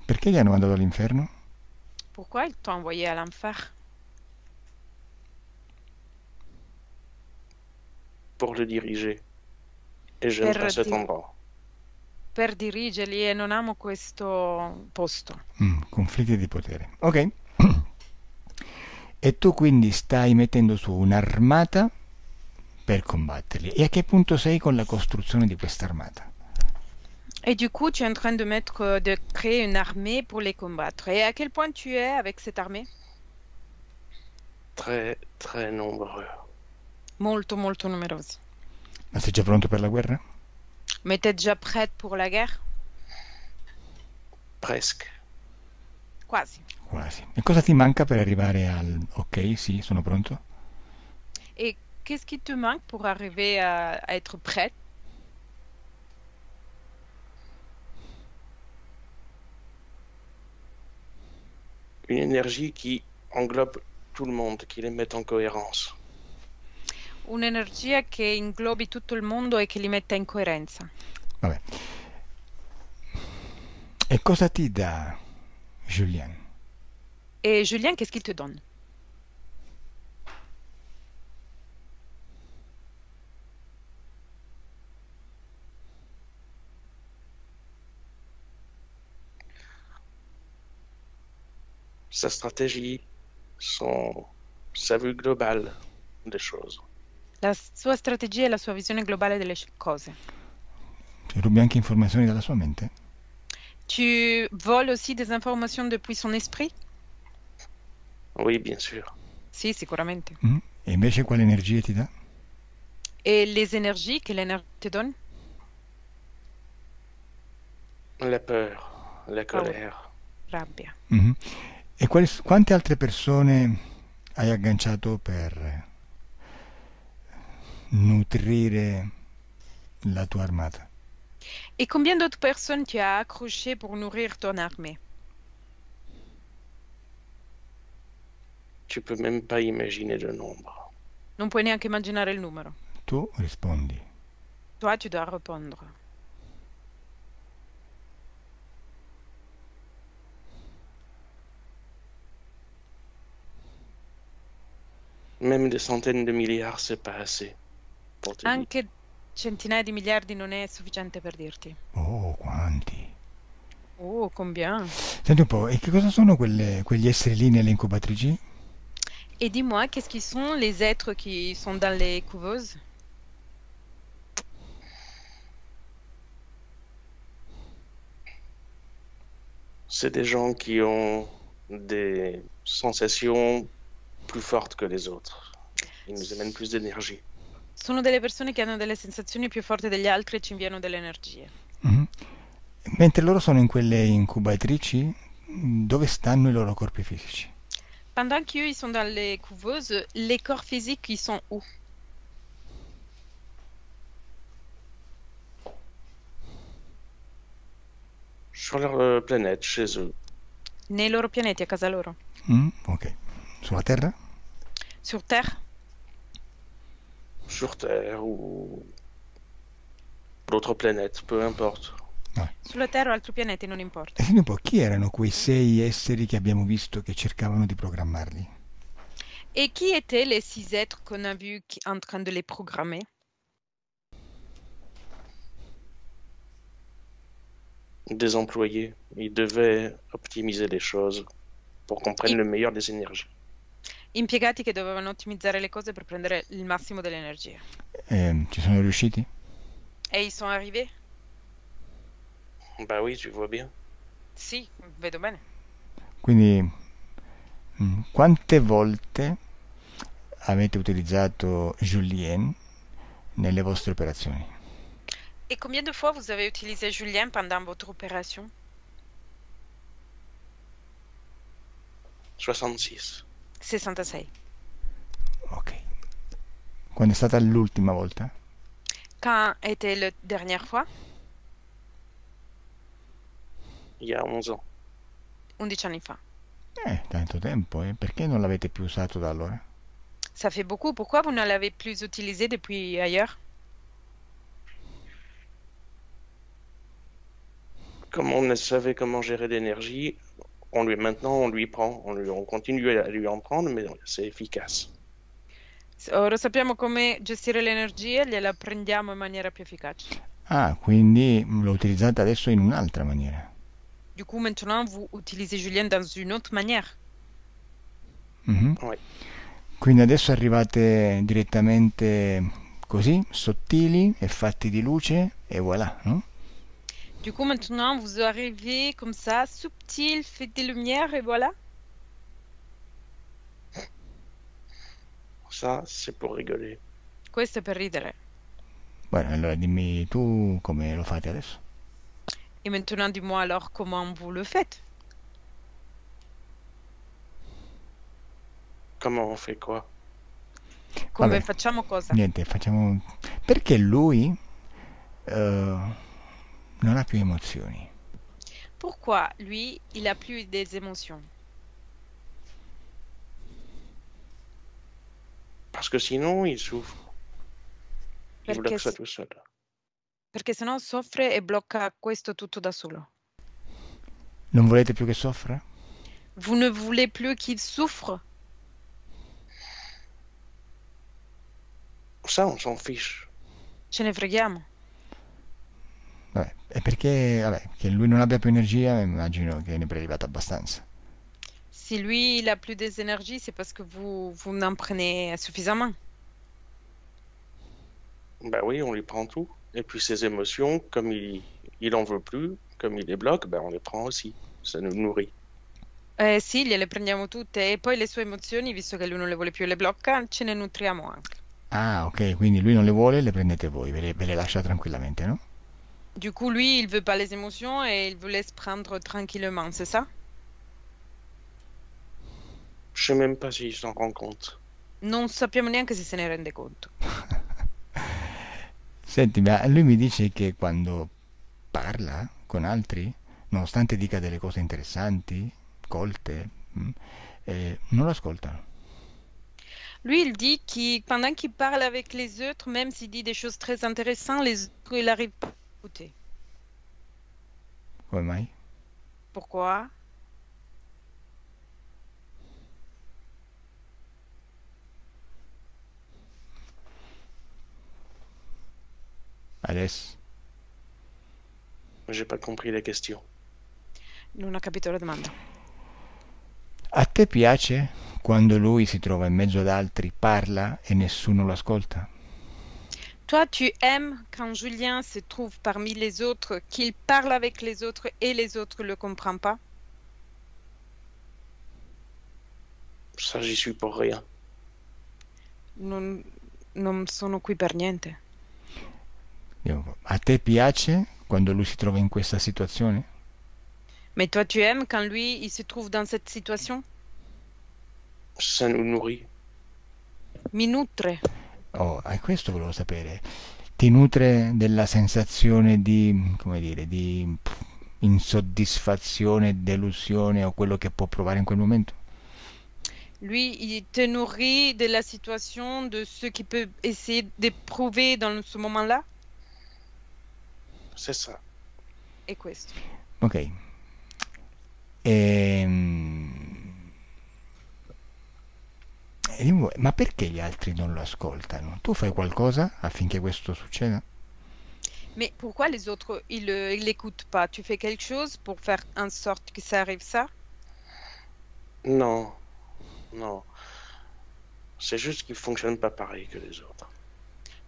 A: Perché ti hanno mandato all'inferno?
C: Pourquoi ils t'ont envoyé à l'enfer?
B: Pour le diriger. Et j'aime pas cet endroit.
C: Per dirigerli e non amo questo posto.
A: Conflitti di potere. Ok. E tu quindi stai mettendo su un'armata per combatterli. E a che punto sei con la costruzione di questa armata?
C: Et du coup, tu es en train de créer une armée pour les combattre. Et à quel point tu es avec cette armée?
B: Très, très nombreux.
C: Molto, molto numerosi.
A: Ma sei già pronto per la guerra?
C: Mais t'es déjà prête pour la guerre?
B: Presque.
C: Quasi.
A: Quasi. E cosa ti manca per arrivare al ok, sì, sono pronto?
C: Et qu'est-ce qui te manque pour arriver à être prête?
B: Une énergie qui englobe tout le monde, qui les met en cohérence.
C: Un'energia che inglobi tutto il mondo e che li metta in coerenza.
A: Vabbè. E cosa ti dà Julien?
C: Et Julien, qu'est-ce qu'il te donne?
B: sa stratégie, sa vue globale des choses.
C: La sua strategia e la sua visione globale delle cose.
A: Ci rubi anche informazioni dalla sua mente?
C: Tu voles aussi des informations depuis son esprit?
B: Oui, bien sûr.
C: Sì, sicuramente.
A: E invece quale energie ti dà?
C: Et les énergies que l'énergie te donne?
B: La peur, la colère.
C: Rabbia.
A: Mhm. E quante altre persone hai agganciato per nutrire la tua armata?
C: Et combien d'autres personnes tu as accroché pour nourrir ton armée?
B: Tu peux même pas imaginer le nombre.
C: Non puoi neanche immaginare il numero.
A: Tu rispondi.
C: Toi, tu dois répondre.
B: Même des centaines de milliards, c'est pas assez. Pour te dire.
C: Anche centinaia di miliardi non è sufficiente per dirti.
A: Oh, quanti!
C: Oh, combien?
A: Senti un po', e che cosa sono quegli esseri lì nelle incubatrici?
C: Et dis-moi, qu'est-ce qui sont les êtres qui sont dans les couveuses?
B: C'est des gens qui ont des sensations plus fortes que les autres. Ils nous amènent plus d'énergie.
C: Sono delle persone che hanno delle sensazioni più forti degli altri e ci inviano delle energie.
A: Mhm. Mentre loro sono in quelle incubatrici, dove stanno i loro corpi fisici?
C: Pendant qu'eux, ils sont dans les couveuses, les corps physiques, ils sont où?
B: Sur leur planète, chez eux.
C: Nei loro pianeti, a casa loro.
A: Ok. Sulla Terra?
C: Sur Terre?
B: Sur Terre ou d'autres planètes, peu importe.
C: Sulla Terra o altri pianeti, non importa.
A: E senti un po', chi erano quei 6 esseri che abbiamo visto che cercavano di programmarli?
C: Et qui étaient les 6 êtres qu'on a vus en train de les programmer?
B: Des employés. Ils devaient optimiser les choses pour qu'on prenne le meilleur des énergies.
C: Impiegati che dovevano ottimizzare le cose per prendere il massimo delle energie.
A: Ci sono riusciti?
C: Et ils sont arrivés?
B: Bah oui, tu vois bien.
C: Sì, vedo bene.
A: Quindi, quante volte avete utilizzato Julien nelle vostre operazioni?
C: Et combien de fois vous avez utilisé Julien pendant votre opération?
B: 66.
C: 66.
A: Ok. Quando è stata l'ultima volta?
C: Quand était la dernière fois?
B: Il y a 11 ans.
C: 11 anni fa.
A: Tanto tempo, perché non l'avete più usato da allora?
C: Ça fait beaucoup. Pourquoi vous ne l'avez plus utilisé depuis ailleurs?
B: Comme on savait comment gérer l'énergie, on lui prend, on continue à lui en prendre, mais c'est efficace.
C: Ora sappiamo come gestire l'energia, gliela prendiamo in maniera più efficace.
A: Ah, quindi lo utilizzate adesso in un'altra maniera.
C: Du coup, maintenant, vous utilisez Julien dans une autre manière.
B: Oui.
A: Quindi adesso arrivate direttamente così, sottili e fatti di luce e voilà, no?
C: Du coup, maintenant, vous arrivez comme ça, subtil, fait des lumières et voilà.
B: Ça, c'est pour rigoler.
C: Questo è per ridere.
A: Bene, allora dimmi tu come lo fate adesso.
C: Et maintenant, dis-moi alors comment vous le faites.
B: Comment on fait quoi?
C: Come
A: Vabbè,
C: facciamo cosa?
A: niente, facciamo... Perché lui non ha più emozioni?
C: Pourquoi lui, il a plus des émotions?
B: Parce que sinon, il souffre. Il
C: Perché,
B: bloque ça tout seul.
C: perché sennò soffre e blocca questo tutto da solo.
A: Non volete più che soffra?
C: Vous ne voulez plus qu'il souffre?
B: Ça, on s'en fiche.
C: Ce ne freghiamo.
A: Vabbè, è perché che lui non abbia più energia, immagino che ne è arrivato abbastanza.
C: Si lui, il a plus des énergies, c'est parce que vous n'en prenez suffisamment.
B: Ben oui, on lui prend tout. Et puis ses émotions, comme il en veut plus, comme il les bloque, ben on les prend aussi. Ça nous nourrit.
C: Sì, gliele prendiamo tutte e poi le sue emozioni, visto che lui non le vuole più e le blocca, ce ne nutriamo anche.
A: Ah, ok, quindi lui non le vuole, le prendete voi, ve le lascia tranquillamente, no?
C: Du coup, lui, il veut pas les émotions et il vous laisse prendre tranquillement, c'est ça?
B: Je sais même pas s'il s'en rend compte.
C: Non sappiamo neanche se se ne rende conto.
A: Senti, ma lui mi dice che quando parla con altri, nonostante dica delle cose interessanti, colte, non lo ascoltano.
C: Lui, il dit que pendant qu'il parle avec les autres, même s'il dit des choses très intéressantes, les autres, il n'arrive pas à écouter.
A: Come mai?
C: Pourquoi?
A: Adesso?
B: J'ai pas compris la question.
C: Non ho capito la domanda.
A: A te piace quando lui si trova in mezzo ad altri, parla e nessuno lo ascolta?
C: Toi, tu aimes quand Julien se trouve parmi les autres, qu'il parle avec les autres et les autres ne le comprennent pas?
B: Ça, j'y suis pour rien.
C: Non sono qui per niente.
A: A te piace quando lui si trova in questa situazione?
C: Mais toi, tu aimes quand lui, il se trouve dans cette situation?
B: Ça nous nourrit.
C: Mi nutre.
A: Oh, questo volevo sapere. Ti nutre della sensazione di, come dire, di insoddisfazione, delusione o quello che può provare in quel momento?
C: Lui, il te nourrit de la situation, de ce qu'il peut essayer d'éprouver dans ce moment-là?
B: C'est ça.
C: È questo.
A: Ok. Ma perché gli altri non lo ascoltano? Tu fai qualcosa affinché questo succeda?
C: Mais pourquoi les autres, ils l'écoutent pas? Tu fais quelque chose pour faire en sorte que ça arrive ça?
B: Non, non. C'est juste qu'il fonctionne pas pareil que les autres.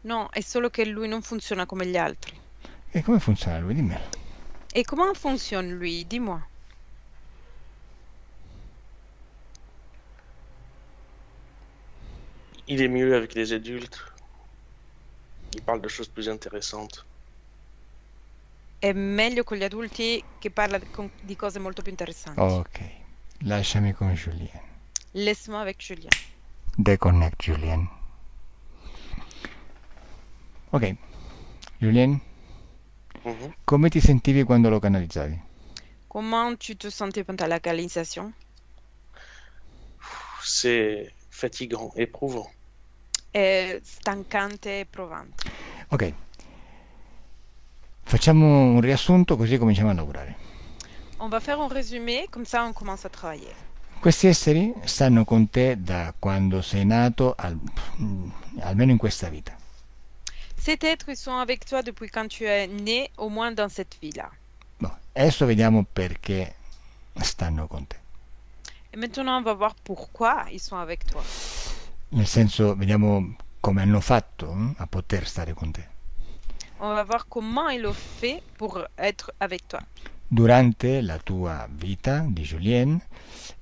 C: No, è solo che lui non funziona come gli altri.
A: E come funziona lui? Dimmelo.
C: Et comment fonctionne lui? Dis-moi.
B: Il est mieux avec les adultes. Il parle de choses plus intéressantes.
C: È meglio con gli adulti che parla di cose molto più interessanti.
A: Ok, lasciami con Julien.
C: Laisse-moi avec Julien.
A: Deconnect Julien. Ok, Julien,
B: Mhm.
A: come ti sentivi quando lo canalizzavi?
C: Comment tu te sentais pendant la canalisation?
B: C'est fatigant, éprouvant.
C: È stancante e provante.
A: Ok, facciamo un riassunto così cominciamo a lavorare.
C: On va faire un résumé, comme ça on commence à travailler.
A: Questi esseri stanno con te da quando sei nato, almeno in questa vita.
C: Ces êtres, ils sont avec toi depuis quand tu es né, au moins dans cette vie-là.
A: Boh, adesso vediamo perché stanno con te.
C: Et maintenant, on va voir pourquoi ils sont avec toi.
A: Nel senso, vediamo come hanno fatto a poter stare con te.
C: On va voir comment ils l'ont fait pour être avec toi.
A: Durante la tua vita di Julien,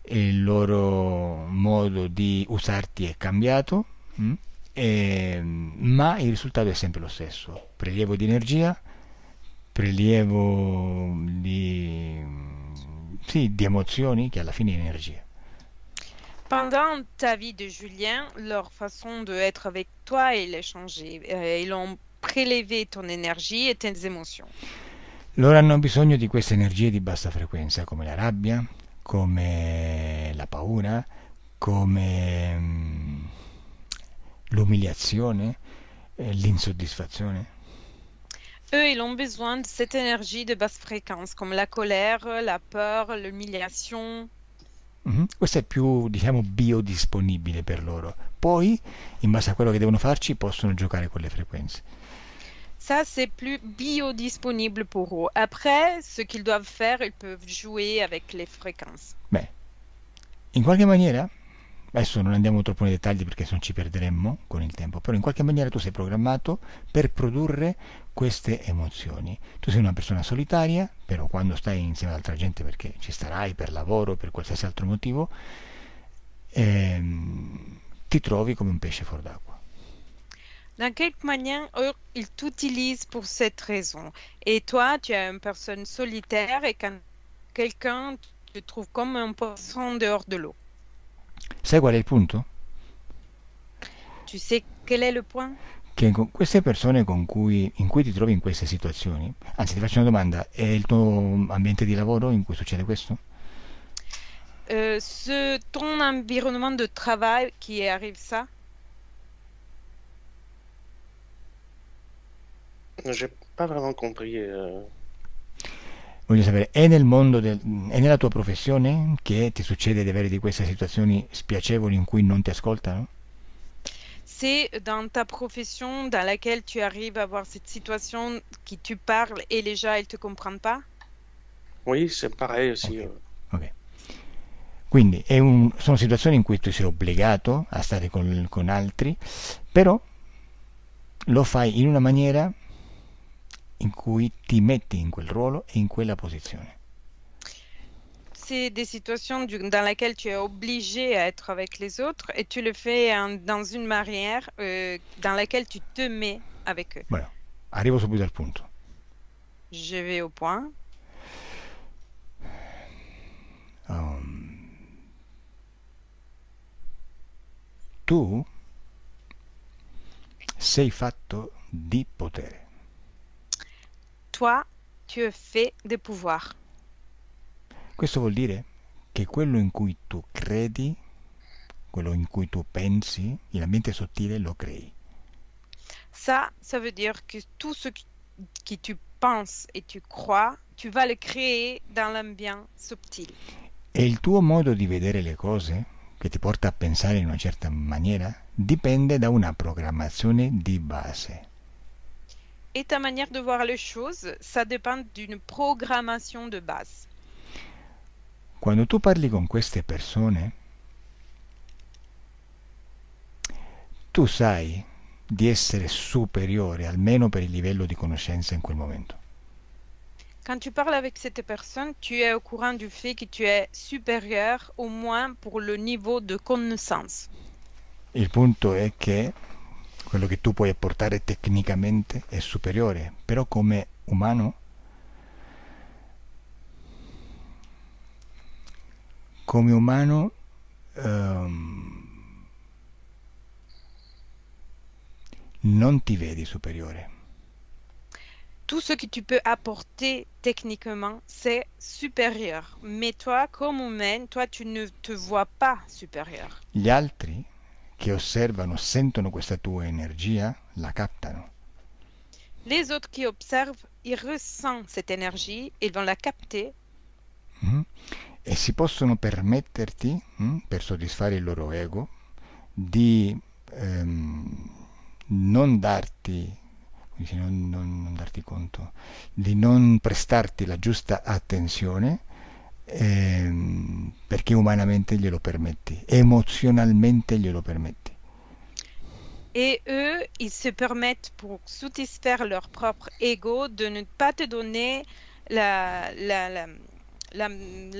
A: il loro modo di usarti è cambiato, ma il risultato è sempre lo stesso. Prelievo di energia, prelievo di emozioni, che alla fine è energia.
C: Pendant ta vie de Julien, leur façon d'être avec toi, il a changé. Ils ont prélevé ton énergie et tes émotions.
A: Loro hanno bisogno di queste energie di bassa frequenza, come la rabbia, come la paura, come l'umiliazione, l'insoddisfazione.
C: Eux, ils ont besoin de cette énergie de basse fréquence, comme la colère, la peur, l'humiliation.
A: Questo è più, diciamo, biodisponibile per loro. Poi, in base a quello che devono farci, possono giocare con le frequenze.
C: Ça, c'est plus biodisponible pour eux. Après, ce qu'ils doivent faire, ils peuvent jouer avec les fréquences.
A: Beh, in qualche maniera, adesso non andiamo troppo nei dettagli perché se non ci perderemmo con il tempo, però in qualche maniera tu sei programmato per produrre queste emozioni. Tu sei una persona solitaria, però quando stai insieme ad altra gente, perché ci starai per lavoro, per qualsiasi altro motivo, ti trovi come un pesce fuor d'acqua.
C: Dans quelque manière, ils t'utilisent pour cette raison. Et toi, tu es une personne solitaire et quand quelqu'un te trouve comme un poisson dehors de l'eau.
A: Sai qual è il punto?
C: Tu sais quel est le point?
A: Che con queste persone in cui ti trovi in queste situazioni, anzi ti faccio una domanda, è il tuo ambiente di lavoro in cui succede questo?
C: Ton environnement de travail qui arrive ça?
B: J'ai pas vraiment compris.
A: Voglio sapere, è nella tua professione che ti succede di avere di queste situazioni spiacevoli in cui non ti ascoltano?
C: C'est dans ta profession dans laquelle tu arrives à avoir cette situation qui tu parles et les gens ils te comprennent pas?
B: Oui, c'est pareil aussi.
A: Ok, ok. Quindi sono situazioni in cui tu sei obbligato a stare con altri, però lo fai in una maniera in cui ti metti in quel ruolo e in quella posizione.
C: C'est des situations dans lesquelles tu es obligé à être avec les autres et tu le fais dans une manière dans laquelle tu te mets avec eux.
A: Bueno, arrivo subito al punto.
C: Je vais au point.
A: Tu sei fatto di potere.
C: Toi, tu es fait de pouvoir.
A: Questo vuol dire che quello in cui tu credi, quello in cui tu pensi, l'ambiente sottile lo crei.
C: Ça veut dire que tout ce qui tu penses et tu crois, tu vas le créer dans l'ambiance subtil.
A: E il tuo modo di vedere le cose, che ti porta a pensare in una certa maniera, dipende da una programmazione di base.
C: Et ta manière de voir les choses, ça dépend d'une programmation de base.
A: Quando tu parli con queste persone, tu sai di essere superiore, almeno per il livello di conoscenza in quel momento.
C: Quand tu parles avec cette personne, tu es au courant du fait que tu es supérieur, au moins pour le niveau de connaissance.
A: Il punto è che quello che tu puoi apportare tecnicamente è superiore, però come umano non ti vedi superiore.
C: Tout ce que tu peux apporter techniquement, c'est supérieur. Mais toi, comme humain, toi, tu ne te vois pas supérieur.
A: Gli altri che osservano, sentono questa tua energia, la captano.
C: Les autres qui observent, ils ressentent cette énergie, ils vont la capter.
A: E si possono permetterti, per soddisfare il loro ego, di non darti conto, di non prestarti la giusta attenzione perché umanamente glielo permetti, emozionalmente glielo permetti.
C: Et eux, ils se permettent pour satisfaire leur propre ego de ne pas te donner la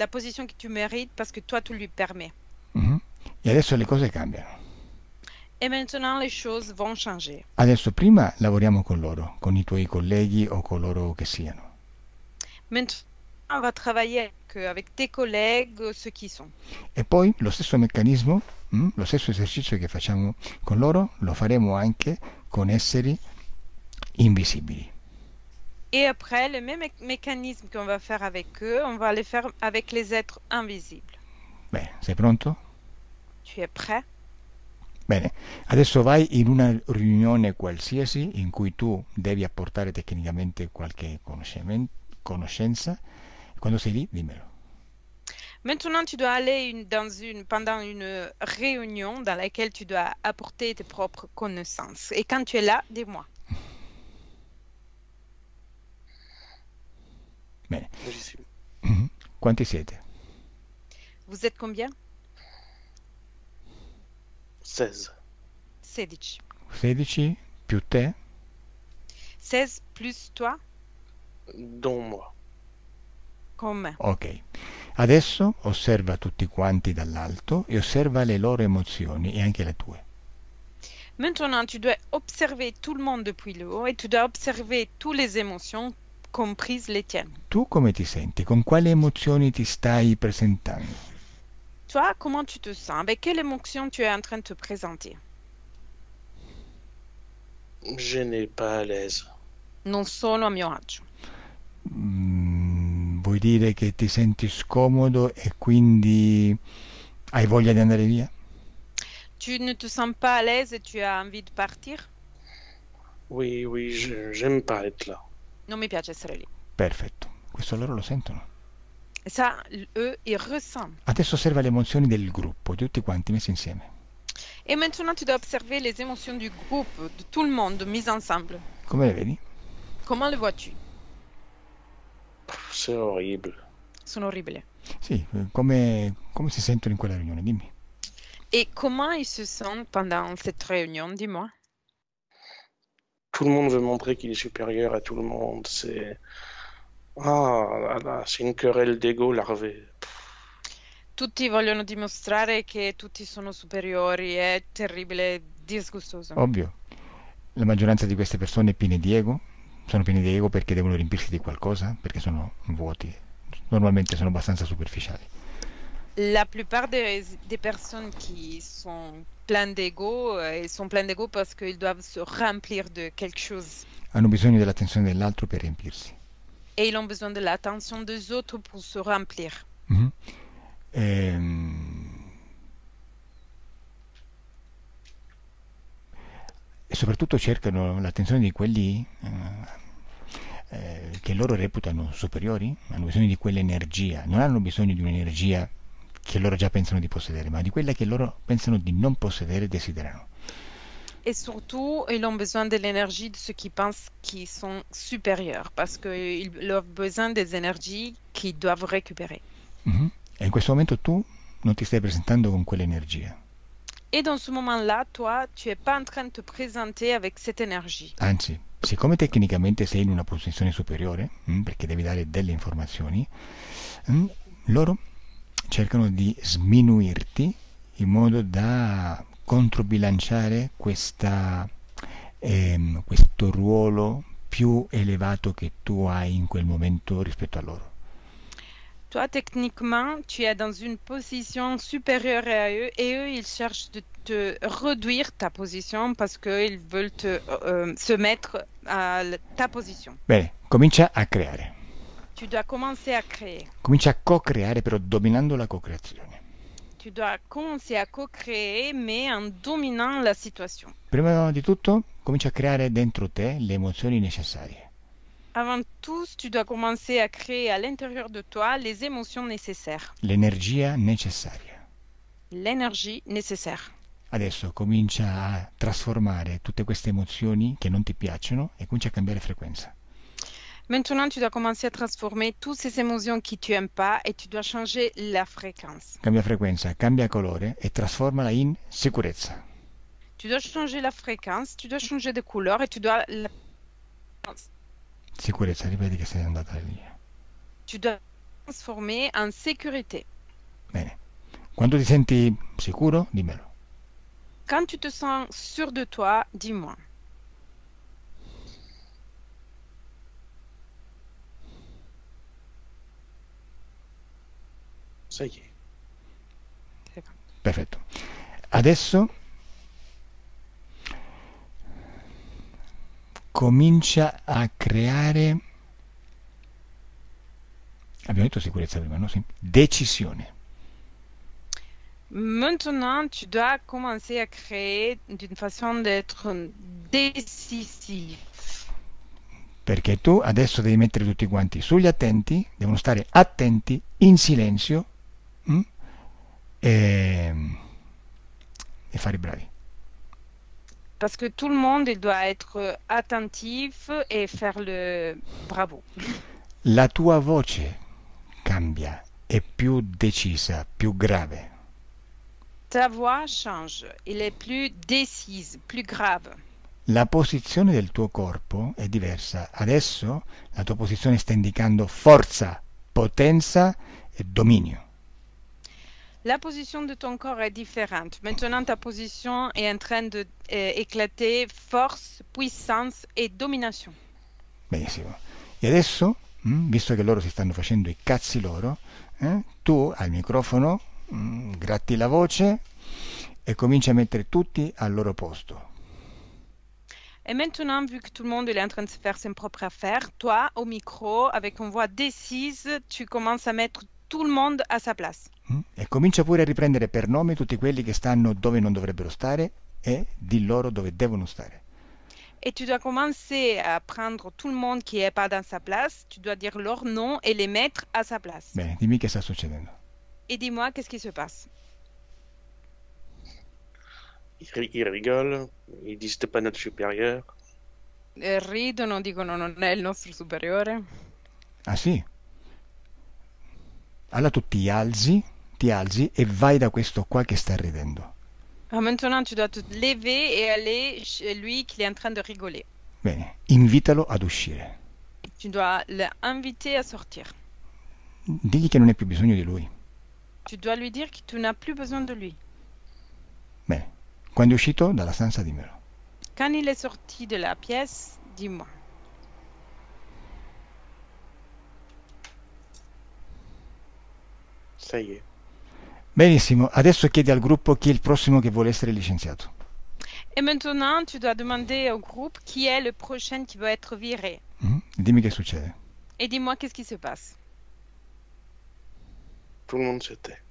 C: position que tu mérites parce que toi, tu lui permets.
A: E adesso le cose cambiano.
C: Et maintenant, les choses vont changer.
A: Adesso prima lavoriamo con loro, con i tuoi colleghi o coloro che siano.
C: Maintenant, on va travailler avec tes collègues, ceux qui sont.
A: E poi lo stesso meccanismo, lo stesso esercizio che facciamo con loro, lo faremo anche con esseri invisibili.
C: Et après, le même mécanisme qu'on va faire avec eux, on va le faire avec les êtres invisibles.
A: Bene, sei pronto?
C: Tu es prêt?
A: Bene, adesso vai in una riunione qualsiasi in cui tu devi apportare tecnicamente qualche conoscenza. Quando sei lì, dimmelo.
C: Maintenant, tu dois aller pendant une réunion dans laquelle tu dois apporter tes propres connaissances. Et quand tu es là, dis-moi.
A: Bene.
B: J'y suis.
A: Quanti siete?
C: Vous êtes combien?
B: 16.
C: 16.
A: 16 più te?
C: 16 plus toi,
B: Dont moi.
C: con me.
A: Ok. Adesso osserva tutti quanti dall'alto e osserva le loro emozioni e anche le tue.
C: Maintenant, tu dois observer tout le monde depuis le haut et tu dois observer toutes les émotions, comprises les tiennes.
A: Tu come ti senti? Con quali emozioni ti stai presentando?
C: Toi, comment tu te sens? Avec quelle émotion tu es en train de te présenter?
B: Je n'ai pas à l'aise.
C: Non sono a mio agio.
A: Vuoi dire che ti senti scomodo e quindi hai voglia di andare via?
C: Tu ne te sens pas à l'aise et tu as envie de partir?
B: Oui, oui, j'aime pas être là.
C: Non mi piace essere lì.
A: Perfetto, questo loro lo sentono.
C: Et ça, eux, ils ressentent.
A: Adesso osserva le emozioni del gruppo, di tutti quanti messi insieme.
C: Et maintenant, tu dois observer les émotions du groupe, de tout le monde, mises ensemble.
A: Come le vedi?
C: Comment le vois-tu?
B: C'est horrible.
C: Sono orribili.
A: Sì, come si sentono in quella riunione? Dimmi.
C: Et comment ils se sentent pendant cette réunion, dis-moi?
B: Tout le monde veut montrer qu'il est supérieur à tout le monde. C'est... Ah là là, c'est une querelle d'ego larvée.
C: Tutti vogliono dimostrare che tutti sono superiori, è terribile, disgustoso.
A: Ovvio, la maggioranza di queste persone è piene di ego, sono piene di ego perché devono riempirsi di qualcosa, perché sono vuoti, normalmente sono abbastanza superficiali.
C: La plupart des personnes qui sont pleines d'ego, ils sont pleins d'ego parce qu'ils doivent se remplir de quelque chose.
A: Hanno bisogno dell'attenzione dell'altro per riempirsi.
C: Et ils ont besoin de l'attention des autres pour se remplir.
A: Mhm. E soprattutto cercano l'attenzione di quelli che loro reputano superiori, hanno bisogno di quell'energia, non hanno bisogno di un'energia che loro già pensano di possedere, ma di quella che loro pensano di non possedere e desiderano.
C: Et surtout, ils ont besoin de l'énergie de ceux qui pensent qu'ils sont supérieurs, parce qu'ils ont besoin des énergies qu'ils doivent récupérer.
A: Mhm. E in questo momento tu non ti stai presentando con quell'energia,
C: Et dans ce moment-là, toi, tu n'es pas en train de te présenter avec cette énergie.
A: anzi, siccome tecnicamente sei in una posizione superiore, perché devi dare delle informazioni, loro cercano di sminuirti in modo da controbilanciare questo ruolo più elevato che tu hai in quel momento rispetto a loro.
C: Toi, techniquement, tu es dans une position supérieure à eux et eux, ils cherchent de te réduire ta position parce qu'ils veulent se mettre à ta position.
A: Bene, comincia a creare.
C: Tu dois commencer à créer.
A: Comincia a co-creare però dominando la co-creazione.
C: Tu dois commencer à co-créer, mais en dominant la situation.
A: Prima di tutto, comincia a creare dentro te le emozioni necessarie.
C: Avant tout, tu dois commencer à créer à l'intérieur de toi les émotions nécessaires,
A: L'energia necessaria.
C: l'énergie nécessaire.
A: Adesso comincia a trasformare tutte queste emozioni che non ti piacciono e comincia a cambiare frequenza.
C: Maintenant, tu dois commencer à transformer toutes ces émotions qui tu n'aimes pas et tu dois changer la fréquence.
A: Cambia frequenza, cambia colore e trasformala in sicurezza.
C: Tu dois changer la fréquence, tu dois changer de couleur et tu dois
A: Sicurezza, ripeti che sei andata lì.
C: transformer en sécurité.
A: Bene. Quando ti senti sicuro, dimmelo.
C: Quand tu te sens sûr de toi, dis-moi.
B: Ça y est.
A: Perfetto. Adesso comincia a creare, abbiamo detto sicurezza prima, no? Sì. Decisione.
C: Maintenant, tu dois commencer à créer d'une façon d'être décisif.
A: Perché tu adesso devi mettere tutti quanti sugli attenti, devono stare attenti, in silenzio, e fare i bravi.
C: Parce que tout le monde il doit être attentif et faire le bravo.
A: La tua voce cambia, è più decisa, più grave.
C: Ta voix change, elle est plus décise, plus grave.
A: La posizione del tuo corpo è diversa. Adesso la tua posizione sta indicando forza, potenza e dominio.
C: La position de ton corps est différente. Maintenant, ta position est en train de éclater force, puissance et domination.
A: Benissimo. E adesso, visto che loro si stanno facendo i cazzi loro, tu al microfono gratti la voce e cominci a mettere tutti al loro posto.
C: Et maintenant, vu que tout le monde est en train de se faire ses propres affaires, toi, au micro, avec une voix décise, tu commences à mettre tout le monde à sa place.
A: E comincia pure a riprendere per nome tutti quelli che stanno dove non dovrebbero stare e di loro dove devono stare.
C: Et tu dois commencer à prendre tout le monde qui n'est pas dans sa place, tu dois dire leur nom et les mettre à sa place.
A: Bene, dimmi che sta succedendo.
C: Et dis-moi, qu'est-ce qui se passe?
B: Ils rigolent, ils disent t'es pas notre supérieur.
C: Ridono, dicono non è il nostro superiore.
A: Ah sì? Allora tu ti alzi e vai da questo qua che sta ridendo.
C: Maintenant, tu dois te lever et aller chez lui qui est en train de rigoler.
A: Bene, invitalo ad uscire.
C: Tu dois l'inviter à sortir.
A: Digli che non hai più bisogno di lui.
C: Tu dois lui dire que tu n'as plus besoin de lui.
A: Bene, quando è uscito dalla stanza dimmelo.
C: Quand il est sorti de la pièce, dis-moi.
B: Ça y est.
A: Benissimo, adesso chiedi al gruppo chi è il prossimo che vuole essere licenziato.
C: Et maintenant, tu dois demander au groupe qui est le prochain qui va être viré.
A: Dimmi che succede.
C: Et dis-moi qu'est-ce qui se passe.
B: Tout le monde se tait.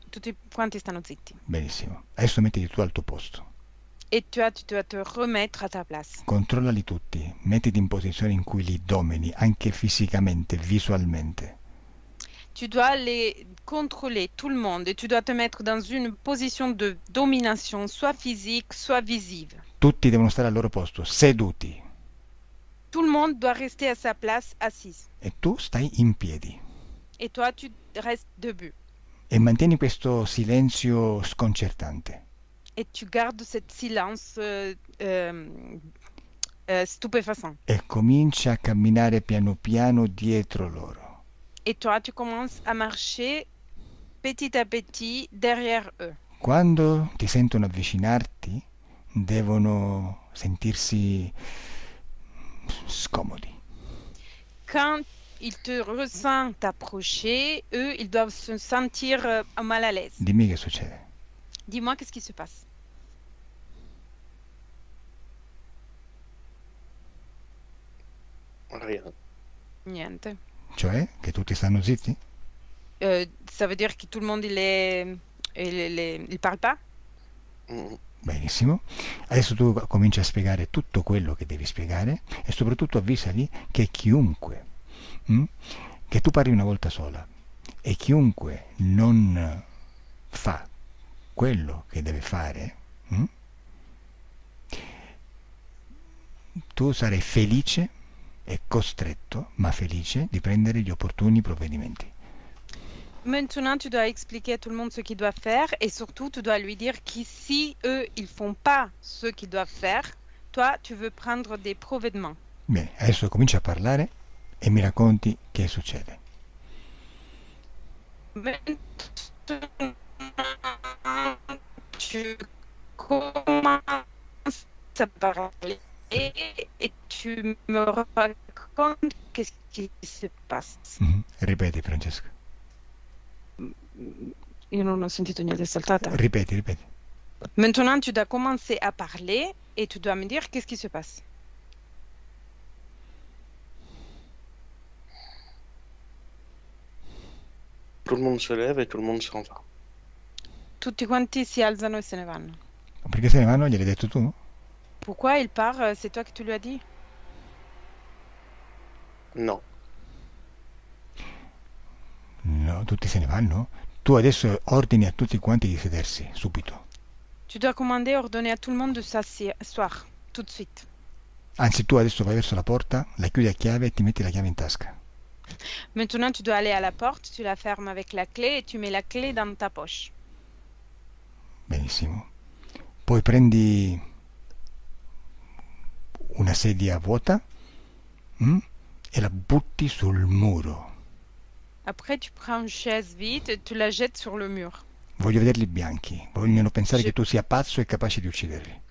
C: Tutti quanti stanno zitti.
A: Benissimo, adesso mettiti tu al tuo posto.
C: Et tu dois te remettre à ta place.
A: Controllali tutti, mettiti in posizione in cui li domini, anche fisicamente, visualmente.
C: Tu dois les contrôler, tout le monde, et tu dois te mettre dans une position de domination, soit physique, soit visible.
A: Tutti devono stare al loro posto, seduti.
C: Tout le monde doit rester à sa place, assise.
A: E tu stai in piedi.
C: Et toi, tu restes debout.
A: E mantieni questo silenzio sconcertante.
C: Et tu gardes ce silence stupéfaisant.
A: E comincia a camminare piano piano dietro loro.
C: Et toi, tu commences à marcher petit à petit derrière eux.
A: Quando ti sentono avvicinarti, devono sentirsi scomodi.
C: Quand ils te ressentent t'approcher, eux, ils doivent se sentir mal à l'aise.
A: Dimmi che succede.
C: Dis-moi, qu'est-ce qui se passe?
B: Rien.
C: Niente.
A: Cioè, che tutti stanno zitti?
C: Ça veut dire que tout le monde, il parle pas?
A: Benissimo. Adesso tu cominci a spiegare tutto quello che devi spiegare e soprattutto avvisali che chiunque, che tu parli una volta sola e chiunque non fa quello che deve fare, tu sarai felice e costretto, ma felice, di prendere gli opportuni provvedimenti.
C: Maintenant, tu dois expliquer à tout le monde ce qu'il doit faire et surtout, tu dois lui dire que si eux, ils font pas ce qu'ils doivent faire, toi, tu veux prendre des provvediments.
A: Bene, adesso cominci a parlare e mi racconti che succede.
C: Maintenant, tu commences à parler et tu me racontes qu'est-ce qui se passe.
A: Ripeti, Francesca.
D: Io non ho sentito niente, è saltata.
A: Ripeti.
C: Maintenant, tu dois commencer à parler et tu dois me dire qu'est-ce qui se passe.
B: Tout le monde se lève et tout le monde s'en va.
C: Tutti quanti si alzano e se ne vanno.
A: Perché se ne vanno? Gliel'hai detto tu?
C: Pourquoi il part? C'est toi qui tu lui as dit?
B: Non.
A: No, tutti se ne vanno? Tu adesso ordini a tutti quanti di sedersi, subito.
C: Tu dois commander, ordonner à tout le monde de s'asseoir, tout de suite.
A: Anzi, tu adesso vai verso la porta, la chiudi a chiave e ti metti la chiave in tasca.
C: Maintenant, tu dois aller à la porte, tu la fermes avec la clé et tu mets la clé dans ta poche.
A: Benissimo. Poi prendi una sedia vuota e la butti sul muro.
C: Après, tu prends une chaise vide et tu la jettes sur le mur.
A: Voglio vederli bianchi. Vogliono pensare che tu sia pazzo e capace di ucciderli.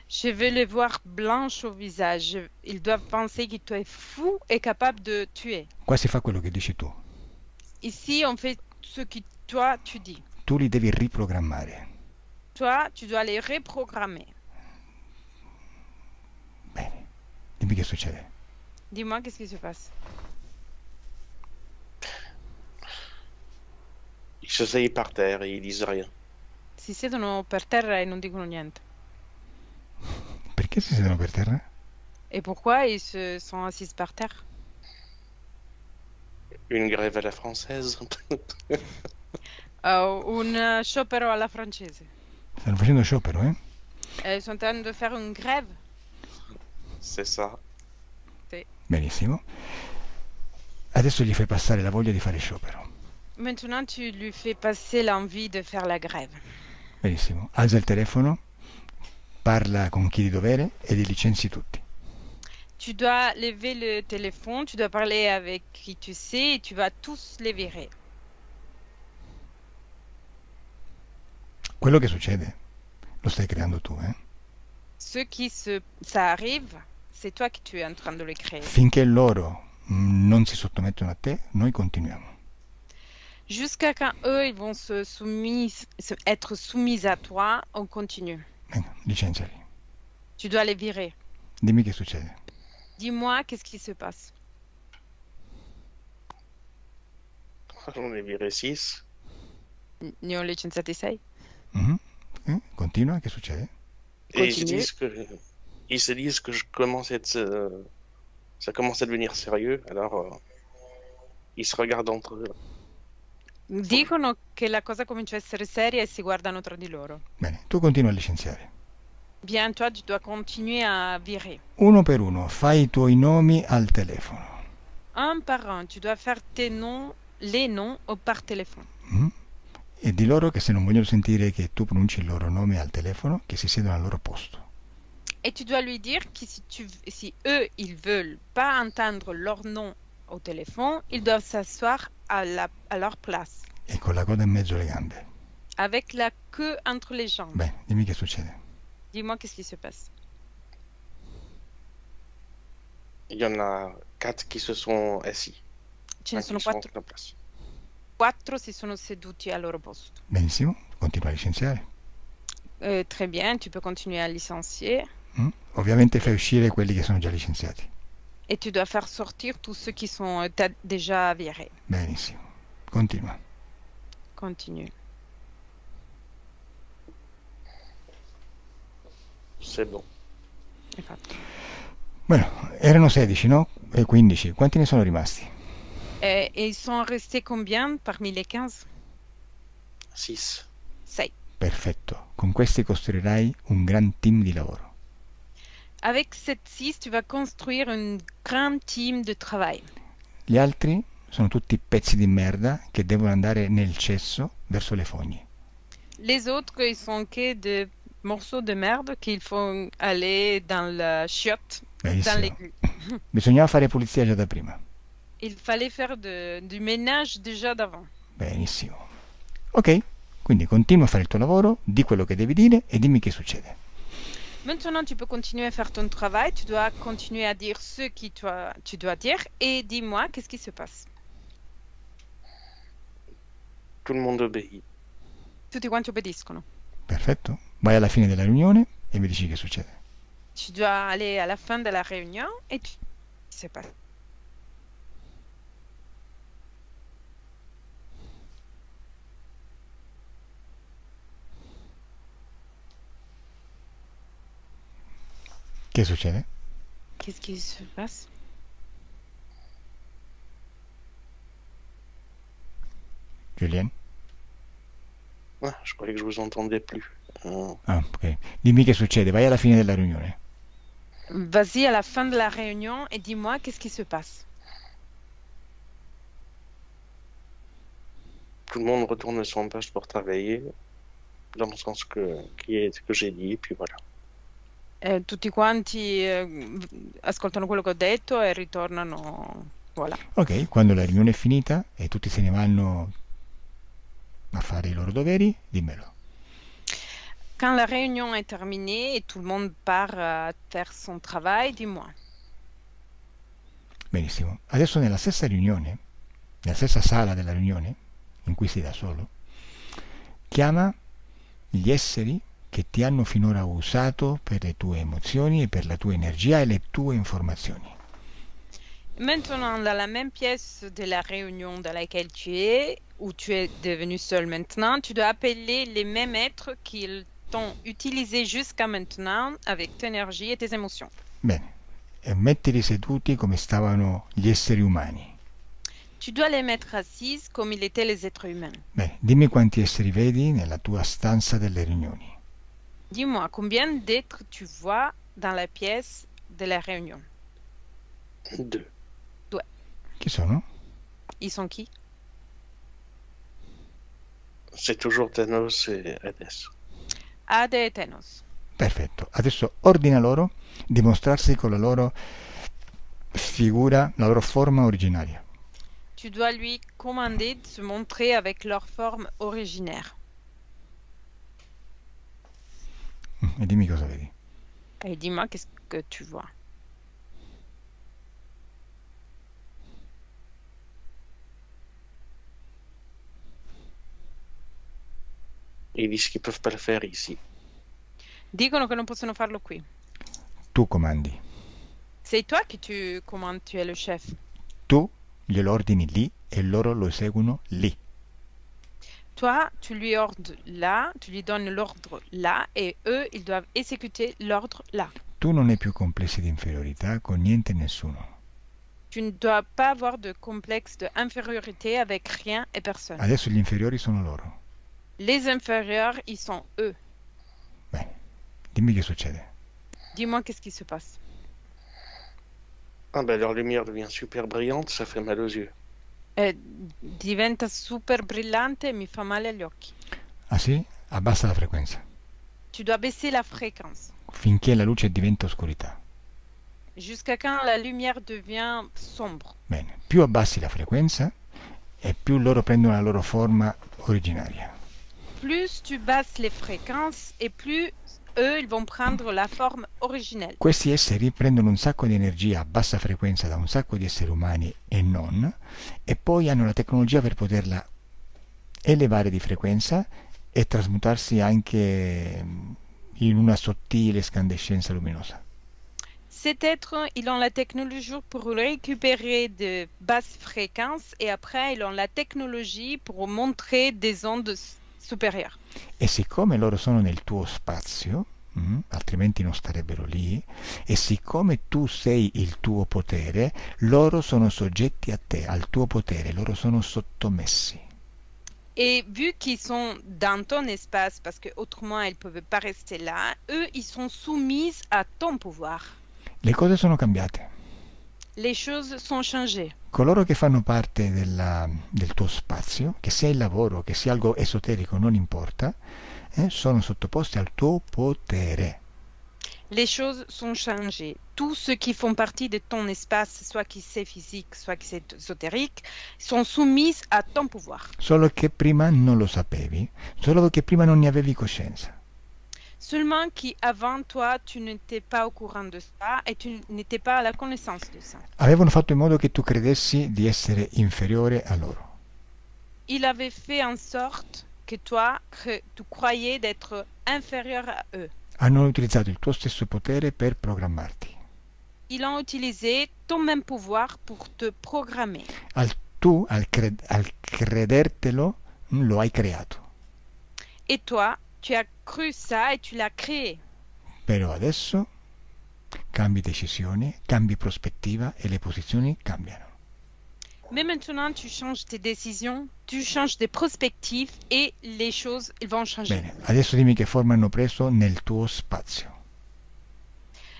C: Je veux les voir blanches au visage. Ils doivent penser que tu es fou et capable de tuer.
A: Qua si fa quello che dici tu.
C: Ici, on fait ce que toi, tu dis.
A: Tu li devi riprogrammare.
C: Toi, tu dois les reprogrammer.
A: Bene. Dimmi che succede.
C: Dis-moi, qu'est-ce qui se passe?
B: Ils s'asseyent par terre et ils disent rien.
C: Si siedono per terra e non dicono niente.
A: Perché si sedono per terra?
C: Et pourquoi ils se sont assis par terre?
B: Une grève à la française.
C: Un sciopero alla francese.
A: Stanno facendo sciopero, eh?
C: Ils sont en train de faire une grève.
B: C'est ça.
A: Benissimo. Adesso gli fai passare la voglia di fare sciopero.
C: Maintenant, tu lui fais passer l'envie de faire la grève.
A: Benissimo. Alza il telefono, parla con chi di dovere e li licenzi tutti.
C: Tu dois lever le téléphone, tu dois parler avec qui tu sais et tu vas tous les virer.
A: Quello che succede lo stai creando tu, eh?
C: Ça arrive, c'est toi qui tu es en train de le créer.
A: Finché loro non si sottomettono a te, noi continuiamo.
C: Jusqu'à quand eux, ils vont être soumis à toi, on continue.
A: Venga, licenziali.
C: Tu dois les virer.
A: Dimmi che succede.
C: Dis-moi, qu'est-ce qui se passe?
B: J'en ai viré 6.
C: Ne ho licenziati 6.
A: Continua, che succede?
B: Et
C: Continue.
B: ils se disent que ça commence à devenir sérieux, alors ils se regardent entre eux.
C: Dicono che la cosa comincia a essere seria e si guardano tra di loro.
A: Bene, tu continua a licenziare.
C: Bien, toi, tu dois continuer à virer.
A: Uno per uno, fai i tuoi nomi al telefono.
C: Un par un, tu dois faire tes noms, les noms par téléphone.
A: E di loro che se non vogliono sentire che tu pronunci il loro nome al telefono, che si siedono al loro posto.
C: Et tu dois lui dire que si eux, ils veulent pas entendre leur nom au téléphone, ils doivent s'asseoir à leur place.
A: E con la coda in mezzo alle gambe.
C: Avec la queue entre les jambes.
A: Bene, dimmi che succede.
C: Dis-moi qu'est-ce qui se passe.
B: Il y en a 4 qui se sont assis.
C: Ce ne sono
B: Qui sont
C: 4.
B: en place.
C: 4 si sono seduti al loro posto.
A: Benissimo, continua a licenziare.
C: Très bien, tu peux continuer à licencier.
A: Ovviamente fai uscire quelli che sono già licenziati.
C: Et tu dois faire sortir tous ceux qui sont déjà virés.
A: Benissimo, continua.
C: Continue.
B: C'est bon.
C: Infatti.
A: Bueno, erano 16, no? E 15. Quanti ne sono rimasti?
C: Et ils sont restés combien parmi les 15?
B: 6.
C: 6.
A: Perfetto. Con questi costruirai un gran team di lavoro.
C: Avec cette 6, tu vas construire un grand team de travail.
A: Gli altri sono tutti pezzi di merda che devono andare nel cesso verso le fogne.
C: Les autres, ils sont que des morceaux de merde qu'il faut aller dans la chiotte, dans
A: Benissimo.
C: l'égout.
A: Bisognava fare pulizia già da prima.
C: Il fallait faire du ménage déjà d'avant.
A: Benissimo. Ok, quindi continua a fare il tuo lavoro, di quello che devi dire e dimmi che succede.
C: Maintenant, tu peux continuer à faire ton travail. Tu dois continuer à dire ce que tu dois dire. Et dis-moi, qu'est-ce qui se passe?
B: Tout le monde obéit.
C: Tutti quanti obbediscono.
A: Perfetto. Vai alla fine della riunione e mi dici che succede.
C: Tu dois aller à la fin de la réunion et tu... C'est pas.
A: Che succede?
C: Qu'est-ce qui se passe?
A: Julien?
B: Ah, je croyais que je vous entendais plus.
A: Ah, ok. Dimmi che succede, vai alla fine della riunione.
C: Vas-y à la fin de la réunion et dis-moi qu'est-ce qui se passe.
B: Tout le monde retourne son poste pour travailler. dans le sens que j'ai dit, et puis voilà.
C: Tutti quanti ascoltano quello che ho detto e ritornano. Voilà.
A: Ok, quando la riunione è finita e tutti se ne vanno a fare i loro doveri, dimmelo.
C: Quand la réunion est terminée et tout le monde part faire son travail, dis-moi.
A: Benissimo. Adesso nella stessa riunione, nella stessa sala della riunione, in cui sei da solo, chiama gli esseri che ti hanno finora usato per le tue emozioni e per la tua energia e le tue informazioni.
C: Maintenant, dans la même pièce de la réunion dans laquelle tu es, où tu es devenu seul maintenant, tu dois appeler les mêmes êtres qui t'ont utilisé jusqu'à maintenant avec ton énergie et tes émotions.
A: Bene, e mettili seduti come stavano gli esseri umani.
C: Tu dois les mettre assises comme il était les êtres humains.
A: Bene, dimmi quanti esseri vedi nella tua stanza delle riunioni.
C: Dis-moi, combien d'êtres tu vois dans la pièce de la réunion?
B: 2.
A: Chi sono?
C: Ils sont qui?
B: C'est toujours Thanos et Hades.
C: Ade e Thanos.
A: Perfetto. Adesso ordina loro di mostrarsi con la loro figura, la loro forma originaria.
C: Tu dois lui commander de se montrer avec leur forme originaire.
A: E dimmi cosa vedi.
C: Et dis-moi, qu'est-ce que tu vois?
B: Ils disent qu'ils peuvent pas le faire ici.
C: Dicono che non possono farlo qui.
A: Tu comandi.
C: C'est toi qui tu commandes, tu es le chef.
A: Tu glielo ordini lì e loro lo eseguono lì.
C: Toi, tu lui ordres là, tu lui donnes l'ordre là, et eux, ils doivent exécuter l'ordre là.
A: Tu non hai più complessi di inferiorità con niente e nessuno.
C: Tu ne dois pas avoir de complexe d'infériorité avec rien et personne.
A: Adesso gli inferiori sono loro.
C: Les inférieurs, ils sont eux.
A: Bene, dimmi che succede.
C: Dis-moi qu'est-ce qui se passe.
B: Ah ben leur lumière devient super brillante, ça fait mal aux yeux.
C: Diventa super brillante e mi fa male agli occhi.
A: Ah sì? Abbassa la frequenza.
C: Tu dois baisser la fréquence.
A: Finché la luce diventa oscurità.
C: Jusqu'à quand la lumière devient sombre.
A: Bene, più abbassi la frequenza e più loro prendono la loro forma originaria.
C: Plus tu basses les fréquences et plus eux, ils vont prendre la forme originelle.
A: Questi esseri prendono un sacco di energia a bassa frequenza da un sacco di esseri umani e non, e poi hanno la tecnologia per poterla elevare di frequenza e trasmutarsi anche in una sottile scandescenza luminosa.
C: Cet être, ils ont la technologie pour récupérer de basses fréquences et après, ils ont la technologie pour montrer des ondes supérieures.
A: E siccome loro sono nel tuo spazio, altrimenti non starebbero lì, e siccome tu sei il tuo potere, loro sono soggetti a te, al tuo potere, loro sono sottomessi.
C: Et vu qu'ils sont dans ton espace, parce que autrement ils ne peuvent pas rester là, eux, ils sont soumis à ton pouvoir.
A: Le cose sono cambiate.
C: Les choses sont changées.
A: Coloro che fanno parte del tuo spazio, che sia il lavoro, che sia algo esoterico, non importa, sono sottoposti al tuo potere.
C: Les choses sont changées. Tous ceux qui font partie de ton espace, soit qui c'est physique, soit qui c'est ésotérique, sont soumis à ton pouvoir.
A: Solo che prima non lo sapevi, solo che prima non ne avevi coscienza.
C: Seulement qu'avant toi, tu n'étais pas au courant de ça et tu n'étais pas à la connaissance de ça.
A: Avevano fatto in modo che tu credessi di essere inferiore a loro.
C: Il avait fait en sorte que tu croyais d'être inférieur à eux.
A: Hanno utilizzato il tuo stesso potere per programmarti.
C: Ils ont utilisé ton même pouvoir pour te programmer.
A: Al credertelo, lo hai creato.
C: Et toi, tu as cru ça et tu l'as créé.
A: Però adesso cambi decisione, cambi prospettiva e le posizioni cambiano.
C: Mais maintenant, tu changes tes décisions, tu changes des perspectives et les choses ils vont changer.
A: Bene, adesso dimmi che forma hanno preso nel tuo spazio.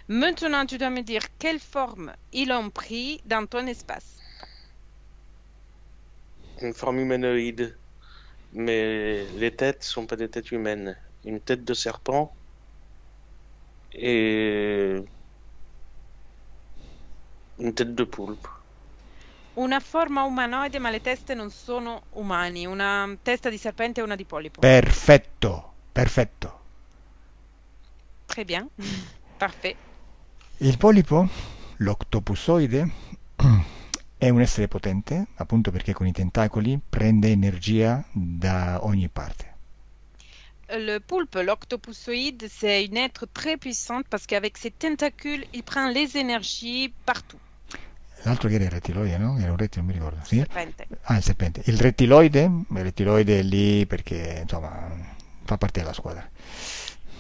C: Maintenant, tu dois me dire quelle forme ils ont pris dans ton espace.
B: Une forme humanoïde, mais les têtes sont pas des têtes humaines. une tête de serpent et une tête de poulpe.
C: Una forma umanoide, ma le teste non sono umani. Una testa di serpente e una di polipo.
A: Perfetto, perfetto.
C: Très bien. Parfait.
A: Il polipo, l'octopusoide, è un essere potente, appunto perché con i tentacoli prende energia da ogni parte.
C: Le poulpe, l'octopusoïde, c'est une être très puissante parce qu'avec ses tentacules, il prend les énergies partout.
A: L'altro che era il rettiloide, no? Era un rettile, non mi ricordo. Sì?
C: Serpente.
A: Ah, il serpente. Il rettiloide è lì perché, insomma, fa parte della squadra.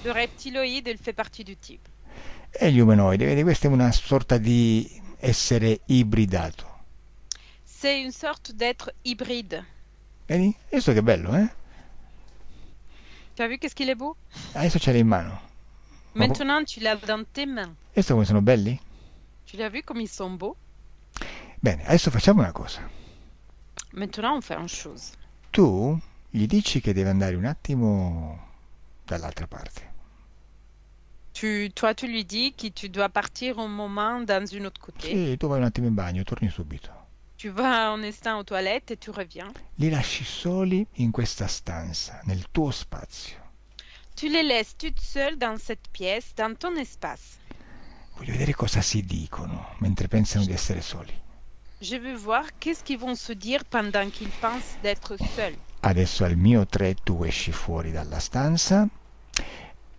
C: Le reptiloïde, il fait partie du type.
A: E gli umanoidi, vedi, questa è una sorta di essere ibridato.
C: C'est une sorte d'être hybride.
A: Vedi? Adesso che bello, eh?
C: Tu as vu qu'est-ce qu'il est beau?
A: Adesso ce l'hai in mano.
C: Maintenant, tu l'as dans tes mains.
A: Adesso come sono belli?
C: Tu l'as vu comme ils sont beaux?
A: Bene, adesso facciamo una cosa.
C: Maintenant, on fait une chose.
A: Tu gli dici che deve andare un attimo dall'altra parte.
C: Toi, tu lui dis que tu dois partir un moment dans une autre côté.
A: Sì, tu vai un attimo in bagno, torni subito.
C: Tu vas un instant aux toilettes et tu reviens.
A: Li lasci soli in questa stanza, nel tuo spazio.
C: Tu les laisses toutes seules dans cette pièce, dans ton espace.
A: Voglio vedere cosa si dicono mentre pensano di essere soli.
C: Je veux voir qu'est-ce qu'ils vont se dire pendant qu'ils pensent d'être seuls.
A: Adesso al mio 3 tu esci fuori dalla stanza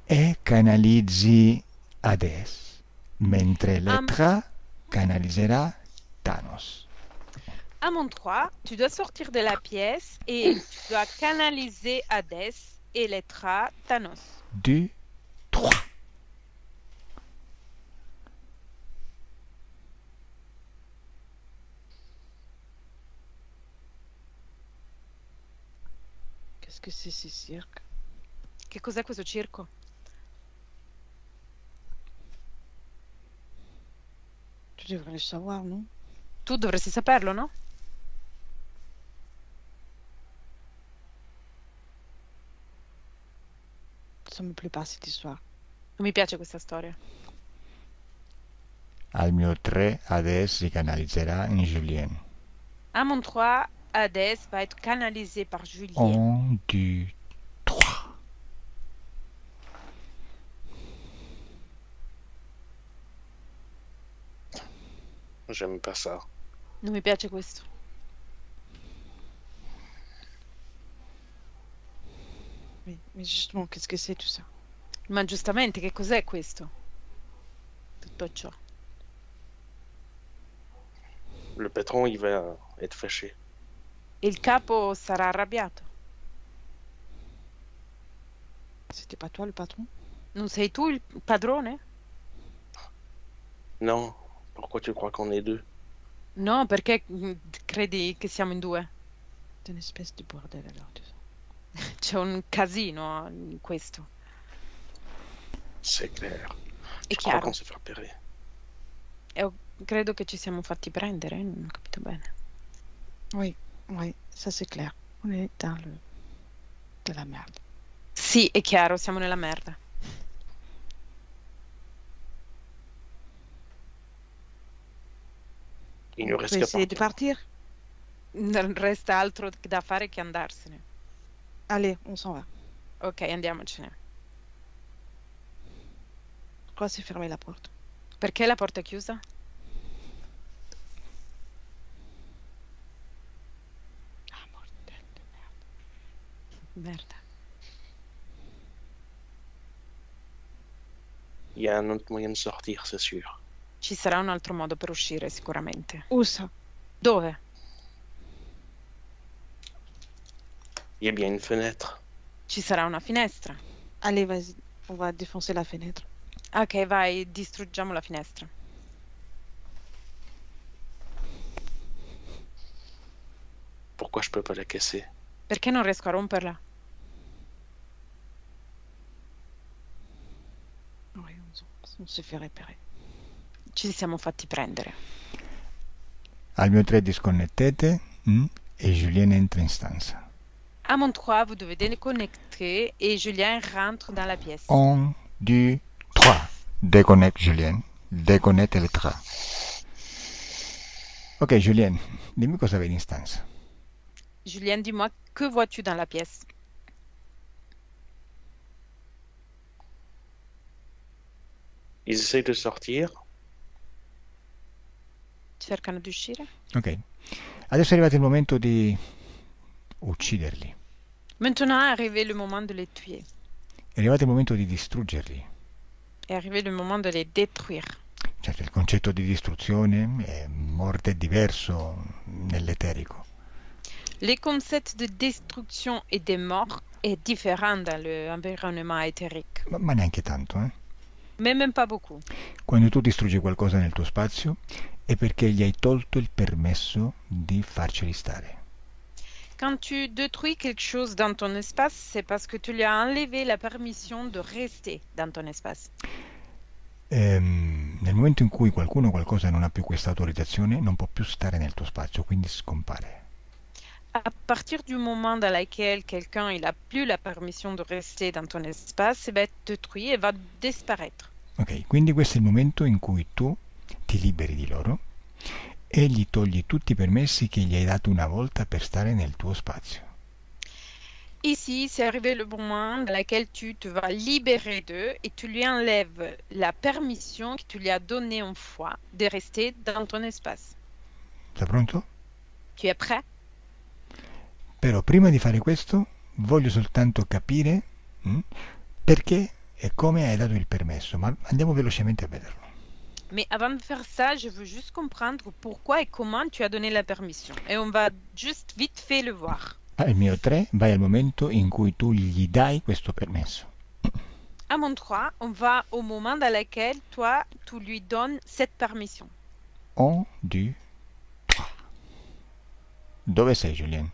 A: e canalizzi Hades, mentre l'Etra canalizzerà Thanos.
C: À mon 3, tu dois sortir de la pièce et tu dois canaliser Hadès et l'Etra Thanos.
A: 2, 3.
D: Qu'est-ce que c'est ce cirque?
C: Che cos'è questo circo?
D: Tu devrais le savoir, non?
C: Tu dovresti saperlo, no?
D: Ça me plaît pas cette histoire.
C: Non mi piace questa storia.
A: Al mio 3 Hades si canalizzerà in Julien.
C: À mon 3, Hadès va être canalisé par Julien.
A: 1, 2, 3.
B: J'aime pas ça.
C: Non mi piace questo.
D: Mais justement, qu'est-ce que c'est tout ça?
C: Ma giustamente, che cos'è questo? Tutto ciò.
B: Le patron, il va être fâché.
C: Il capo sarà arrabbiato.
D: C'était pas toi le patron?
C: Non sei tu il padrone?
B: Non, pourquoi tu crois qu'on est deux?
C: No, perché credi che siamo in due?
D: C'est une espèce de bordel alors tout ça.
C: C'è un casino in questo.
B: C'est clair.
C: È
B: Je crois qu'on
C: chiaro.
B: s'est fait repérer.
C: Credo che ci siamo fatti prendere, non ho capito bene.
D: Oui, ça c'est clair. On est dans de la merde.
C: Sì, è chiaro, siamo nella merda.
B: Il ne
D: On
B: reste
D: peut
B: qu'à
D: essayer de
B: partir.
D: partir?
C: Non resta altro da fare che andarsene.
D: Allez, on s'en va.
C: Ok, andiamocene.
D: Pourquoi c'est fermer la porte?
C: Perché la porta è chiusa?
D: Ah, bordel de merde.
C: Merda.
B: Il y a un autre moyen de sortir, c'est sûr.
C: Ci sarà un altro modo per uscire, sicuramente.
D: Où ça?
C: Dove?
B: Il y a bien une fenêtre.
C: Ci sarà una finestra.
D: Allez, vas-y, on va défoncer la fenêtre.
C: Ok, vai, distruggiamo la finestra.
B: Pourquoi je peux pas la casser?
C: Perché non riesco a romperla?
D: Oui, on s'est fait repérer.
C: Ci siamo fatti prendere.
A: Al mio 3 disconnettete e Julien entra in stanza.
C: À mon 3, vous devez déconnecter et Julien rentre dans la pièce.
A: 1, 2, 3. Déconnecte Julien. Déconnette Elettra. Ok Julien, dimmi cosa vedi in stanza.
C: Julien, dis-moi, que vois-tu dans la pièce?
B: Ils essayent de sortir.
C: Cercano di uscire?
A: Ok, adesso è arrivato il momento di ucciderli.
C: Maintenant est arrivé le moment de les tuer.
A: È arrivato il momento di distruggerli.
C: Est arrivé le moment de les détruire.
A: Certo, il concetto di distruzione e morte è diverso nell'eterico.
C: Le concept de destruction et de mort est différent dans l'environnement éthérique.
A: Ma neanche tanto, eh?
C: Mais même pas beaucoup.
A: Quando tu distruggi qualcosa nel tuo spazio è perché gli hai tolto il permesso di farceli stare.
C: Quand tu détruis quelque chose dans ton espace, c'est parce que tu lui as enlevé la permission de rester dans ton espace.
A: Nel momento in cui qualcuno o qualcosa non ha più questa autorizzazione, non può più stare nel tuo spazio, quindi scompare.
C: À partir du moment dans lequel quelqu'un il a plus la permission de rester dans ton espace, va être détruit et va disparaître.
A: Ok, quindi questo è il momento in cui tu ti liberi di loro e gli togli tutti i permessi che gli hai dato una volta per stare nel tuo spazio.
C: Ici, c'est arrivé le moment dans lequel tu te vas libérer d'eux et tu lui enlèves la permission que tu lui as donnée une fois de rester dans ton espace.
A: Sei pronto?
C: Tu es prêt?
A: Però prima di fare questo voglio soltanto capire perché e come hai dato il permesso, ma andiamo velocemente a vederlo.
C: Mais avant de faire ça, je veux juste comprendre pourquoi et comment tu as donné la permission. Et on va juste vite fait le voir.
A: Al mio 3 vai al momento in cui tu gli dai questo permesso.
C: À mon 3, on va au moment dans lequel toi, tu lui donnes cette permission.
A: 1, 2, 3. Dove sei, Julien?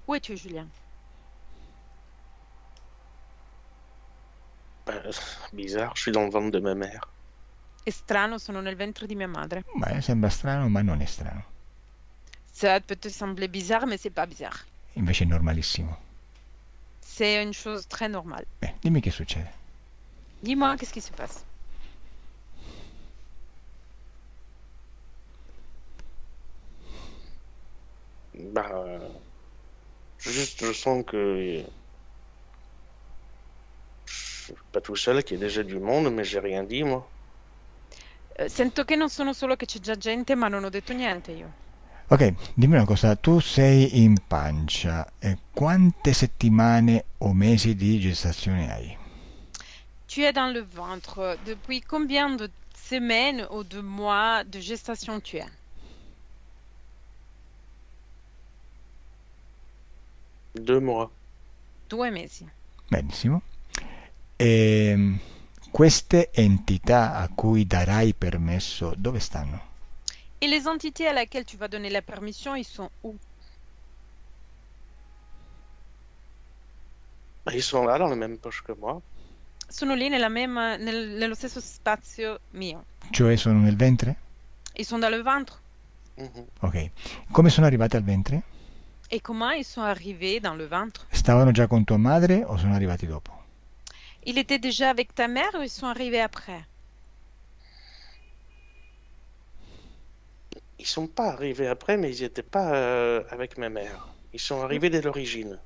C: Où es-tu, Julien?
B: Bizarre, je suis dans le ventre de ma mère.
C: È strano, sono nel ventre di mia madre.
A: Beh, sembra strano, ma non è strano.
C: Ça peut te sembler bizarre, mais c'est pas bizarre.
A: Invece è normalissimo.
C: C'est une chose très normale.
A: Dimmi che succede.
C: Dis-moi, qu'est-ce qui se passe?
B: Juste, je sens que je suis pas tout seul, qu'il y a déjà du monde, mais j'ai rien dit, moi.
C: Sento che non sono solo che c'è già gente, ma non ho detto niente io.
A: Ok, dimmi una cosa, tu sei in pancia e quante settimane o mesi di gestazione hai?
C: Tu es dans le ventre. Depuis combien de semaines ou de mois de gestation tu es?
B: Deux mois.
C: 2 mesi.
A: Benissimo. E queste entità a cui darai permesso, dove stanno?
C: Et les entités à laquelle tu vas donner la permission, ils sont où?
B: Ils sont là, dans la même poche que moi.
C: Sono lì nello stesso spazio mio.
A: Cioè sono nel ventre?
C: Ils sont dans le ventre.
A: Ok. Come sono arrivate al ventre?
C: Et comment ils sont arrivés dans le ventre?
A: Stavano già con tua madre o sono arrivati dopo?
C: Il était déjà avec ta mère ou ils sont arrivés après?
B: Ils sont pas arrivés après, mais ils n'étaient pas avec ma mère. Ils sont arrivés dès l'origine.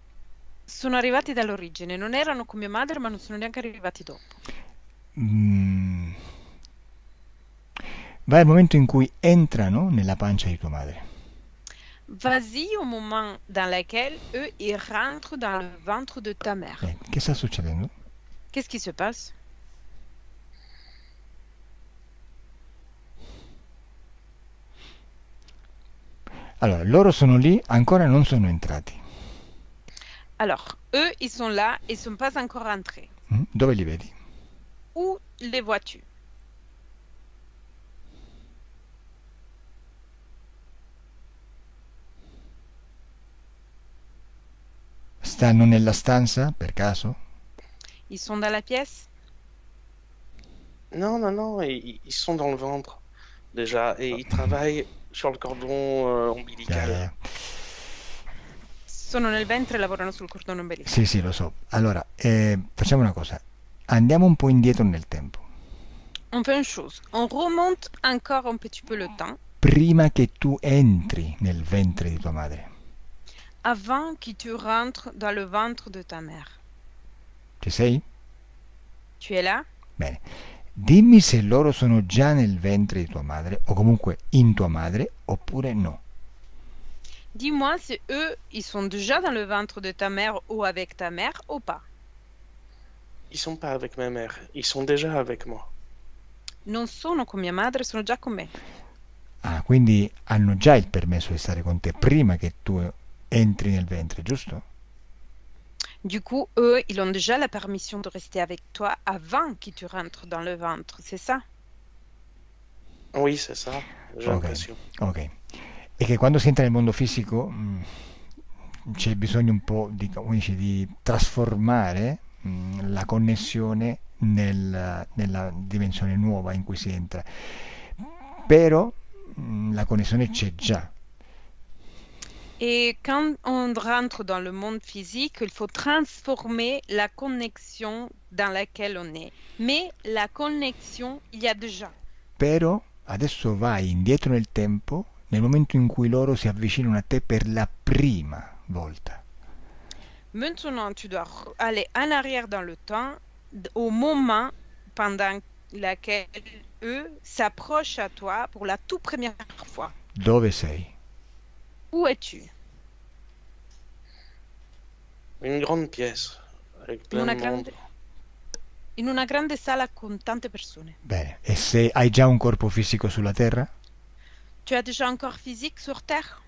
C: Sono arrivati dall'origine, non erano con mia madre, ma non sono neanche arrivati dopo.
A: Vai al momento in cui entrano nella pancia di tua madre.
C: Vas-y au moment dans lequel eux ils rentrent dans le ventre de ta mère.
A: Che sta succedendo?
C: Qu'est-ce qui se passe?
A: Allora, loro sono lì, ancora non sono entrati.
C: Alors, eux, ils sont là, ils ne sont pas encore rentrés.
A: Dove li vedi?
C: Où les vois-tu?
A: Stanno nella stanza, per caso?
C: Ils sont dans la pièce?
B: Non, ils sont dans le ventre, déjà, et ils travaillent sur le cordon ombilical.
C: sono nel ventre e lavorano sul cordone ombelicale.
A: Sì, sì, lo so. Allora, facciamo una cosa. Andiamo un po' indietro nel tempo.
C: On fait une chose, on remonte encore un petit peu le temps
A: Prima che tu entri nel ventre di tua madre.
C: avant que tu rentres dans le ventre de ta mère.
A: Ci sei?
C: Tu es là?
A: Bene. Dimmi se loro sono già nel ventre di tua madre, o comunque in tua madre, oppure no.
C: Dis-moi si eux, ils sont déjà dans le ventre de ta mère ou avec ta mère ou pas.
B: Ils sont pas avec ma mère, ils sont déjà avec moi.
C: Non sono con mia madre, sono già con me.
A: Ah, quindi hanno già il permesso di stare con te prima che tu entri nel ventre, giusto?
C: Du coup, eux, ils ont déjà la permission de rester avec toi avant que tu rentres dans le ventre, c'est ça?
B: Oui, c'est ça, j'ai l'impression.
A: Ok. E che quando si entra nel mondo fisico c'è bisogno un po' di, come dici, di trasformare la connessione nella dimensione nuova in cui si entra. Però la connessione c'è già.
C: Et quand on rentre dans le monde physique, il faut transformer la connexion dans laquelle on est. Mais la connexion, il y a déjà.
A: Però adesso vai indietro nel tempo, nel momento in cui loro si avvicinano a te per la prima volta.
C: Maintenant, tu dois aller en arrière dans le temps, au moment pendant lequel eux s'approchent à toi pour la toute première fois.
A: Dove sei?
C: Où es-tu?
B: Une grande pièce, avec plein de monde.
C: In una grande sala con tante persone.
A: Bene. E se hai già un corpo fisico sulla Terra?
C: Tu as déjà un corps physique sur Terre?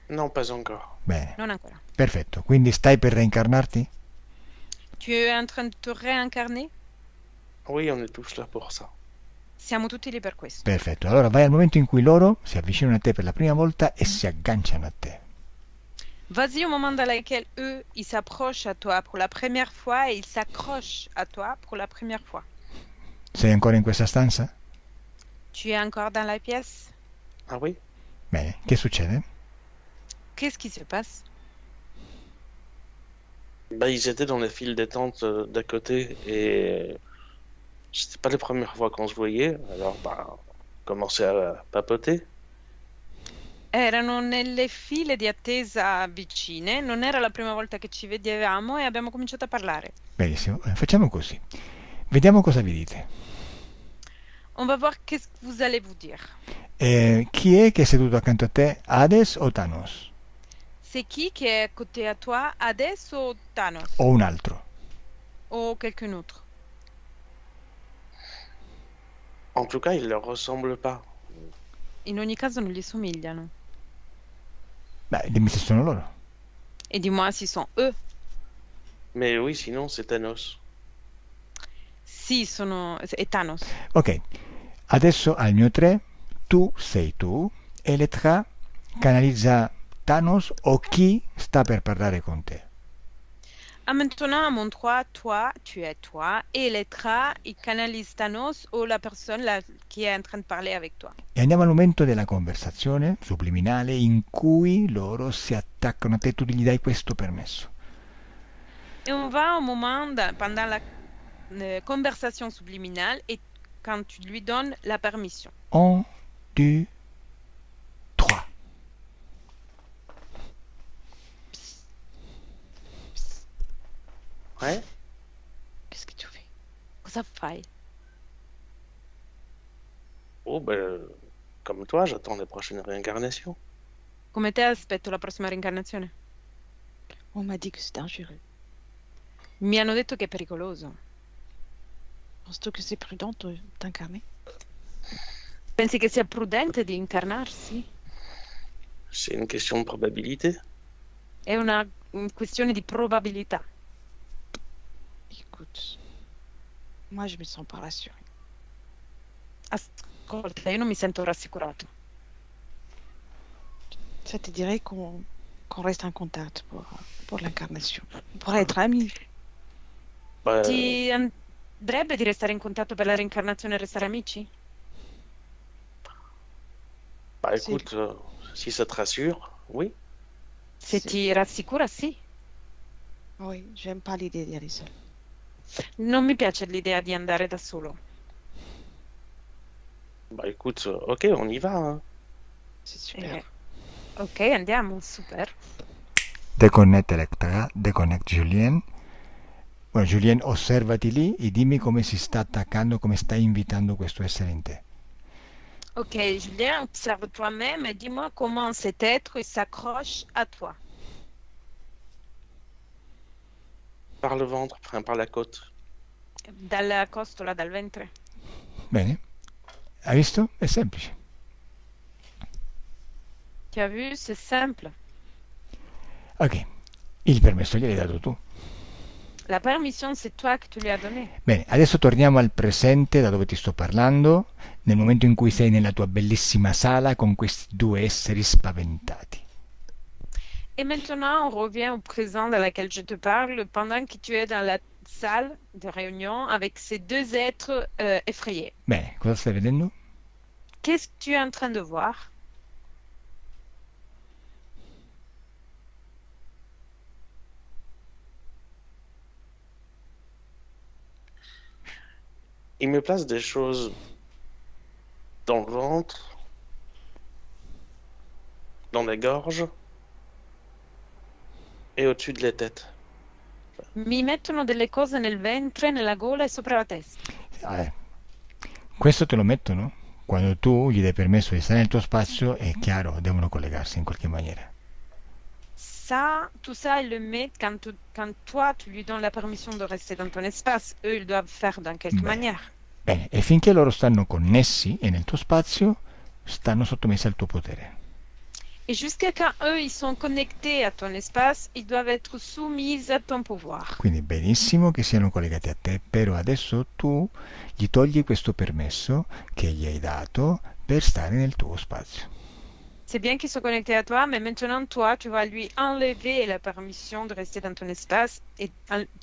B: Non, pas encore.
A: Bene.
C: Non ancora.
A: Perfetto. Quindi stai per reincarnarti?
C: Tu es en train de te réincarner?
B: Oui, on est tous là pour ça.
C: Siamo tutti lì per questo.
A: Perfetto. Allora vai al momento in cui loro si avvicinano a te per la prima volta e si agganciano a te.
C: Vas-y au moment dans lequel eux, ils s'approchent à toi pour la première fois et ils s'accrochent à toi pour la première fois.
A: Sei ancora in questa stanza?
C: Tu es encore dans la pièce?
B: Ah oui?
A: Bene. Che succede?
C: Qu'est-ce qui se passe?
B: Bah, ils étaient dans la file d'attente d'à côté et c'était pas la première fois qu'on se voyait. Alors, bah, on commençait à papoter.
C: Erano nelle file di attesa vicine, non era la prima volta che ci vedevamo e abbiamo cominciato a parlare.
A: Benissimo. Facciamo così. Vediamo cosa vi dite.
C: On va voir qu'est-ce que vous allez vous dire.
A: Chi è che è seduto accanto a te? Hades o Thanos?
C: C'est qui est à côté à toi, Hades ou Thanos?
A: O un altro?
C: Ou quelqu'un d'autre?
B: En tout cas, ils leur ressemblent pas.
C: In ogni caso non gli somigliano.
A: Beh, dimmi se sono loro.
C: Et dis-moi s'ils sont eux.
B: Mais oui, sinon, c'est Thanos.
C: Sì, sono... è Thanos.
A: Ok. Adesso al mio 3 tu sei tu e Elettra canalizza Thanos o chi sta per parlare con te.
C: Ah, maintenant, à mon 3, toi, tu es toi. Et Elettra, il canalise Thanos ou la personne là, qui est en train de parler avec toi.
A: E andiamo al momento della conversazione subliminale in cui loro si attaccano a te e tu gli dai questo permesso.
C: Et on va au moment, pendant la conversation subliminale, et quand tu lui donnes la permission.
A: 1, 2, 3.
B: Ouais?
D: Qu'est-ce que tu fais?
C: Cosa fai?
B: Oh, ben, comme toi, j'attends les prochaines réincarnations.
C: Come te aspetto la prossima reincarnazione.
D: On m'a dit que c'est dangereux.
C: Mi hanno detto che è pericoloso.
D: Penses-tu que c'est prudent d'incarner?
C: Pensi che sia prudente di incarnarsi?
B: C'est une question de probabilité.
C: È una questione di probabilità.
D: Écoute, moi je me sens pas rassurée.
C: Ascolta, io non mi sento rassicurato.
D: Ça te dirait qu'on reste en contact pour l'incarnation. On pourrait être amis.
B: Bah,
C: Ti andrebbe di restare in contatto per la reincarnazione e restare amici?
B: bah écoute, si ça te rassure, oui.
C: Se
D: Sì.
C: ti rassicura, sì.
D: Oui, j'aime pas l'idée d'y aller seule.
C: Non mi piace l'idea di andare da solo.
B: Bah écoute, ok, on y va, hein.
D: C'est super.
C: Ok, andiamo, super.
A: Deconnette Electra, deconnect Julien. Bueno, Julien, osservati lì e dimmi come si sta attaccando, come stai invitando questo essere in te.
C: Ok, Julien, observe toi-même et dis-moi comment cet être s'accroche à toi.
B: Par le ventre, enfin par la côte.
C: Dalla costola, dal ventre.
A: Bene? Hai visto? È semplice.
C: Tu as vu, c'est simple.
A: Ok, il permesso gliel'hai dato tu.
C: La permission, c'est toi che tu lui as donné.
A: Bene, adesso torniamo al presente da dove ti sto parlando, nel momento in cui sei nella tua bellissima sala con questi due esseri spaventati.
C: Et maintenant, on revient au présent dans lequel je te parle pendant que tu es dans la salle de réunion avec ces deux êtres effrayés.
A: Bene, cosa stai vedendo?
C: Qu'est-ce que tu es en train de voir?
B: Il me place des choses dans le ventre, dans la gorge et au-dessus de la tête.
C: Mi mettono delle cose nel ventre, nella gola e sopra la testa.
A: Questo te lo mettono? Quando tu gli dai permesso di stare nel tuo spazio, è chiaro, devono collegarsi in qualche maniera.
C: Ça, tout ça, ils le mettent quand toi, tu lui donnes la permission de rester dans ton espace. Eux, ils doivent faire d'une quelque manière.
A: Bene, e finché loro stanno connessi e nel tuo spazio, stanno sottomessi al tuo potere.
C: Et jusqu'à quand eux, ils sont connectés à ton espace, ils doivent être soumis à ton pouvoir.
A: Quindi benissimo che siano collegati a te, però adesso tu gli togli questo permesso che gli hai dato per stare nel tuo spazio.
C: C'est bien qu'ils soient connectés à toi, mais maintenant, toi, tu vas lui enlever la permission de rester dans ton espace et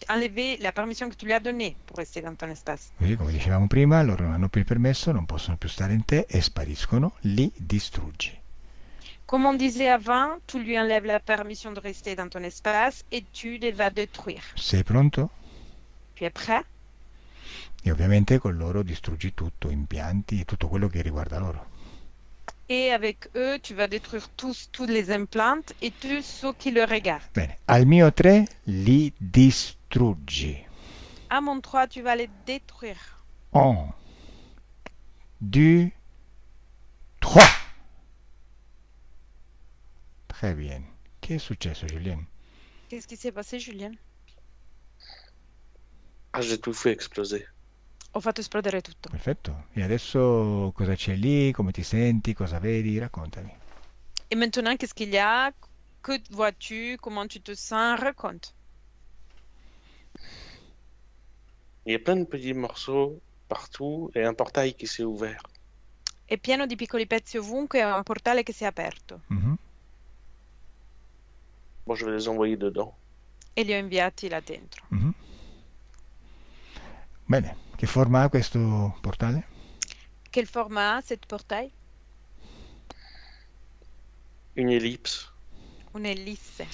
C: enlever la permission que tu lui as donnée pour rester dans ton espace.
A: Così come dicevamo prima, loro non hanno più il permesso, non possono più stare in te e spariscono, li distruggi.
C: Comme on disait avant, tu lui enlèves la permission de rester dans ton espace et tu les vas détruire.
A: Sei pronto?
C: Tu es prêt?
A: E ovviamente con loro distruggi tutto, impianti e tutto quello che riguarda loro.
C: Et avec eux, tu vas détruire tous les implants et tout ce qui le regarde.
A: Bene, al mio 3 li distruggi.
C: À mon 3, tu vas les détruire.
A: 1, 2, 3. Très bien. Che è successo, Julien?
C: Qu'est-ce qui s'est passé, Julien?
B: Ah, j'ai tout fait exploser.
C: Ho fatto esplodere tutto.
A: Perfetto. E adesso cosa c'è lì? Come ti senti? Cosa vedi? Raccontami.
C: Et maintenant, qu'est-ce qu'il y a? Que vois-tu? Comment tu te sens? Raconte.
B: Il y a plein de petits morceaux partout et un portail qui s'est ouvert.
C: È pieno di piccoli pezzi ovunque e un portale che si è aperto.
A: Mhm.
B: Bon, je vais les envoyer dedans.
C: E li ho inviati là dentro.
A: Mhm. Bene, che forma ha questo portale?
C: Quel format a cet portail?
B: Une ellipse.
C: Un'ellisse.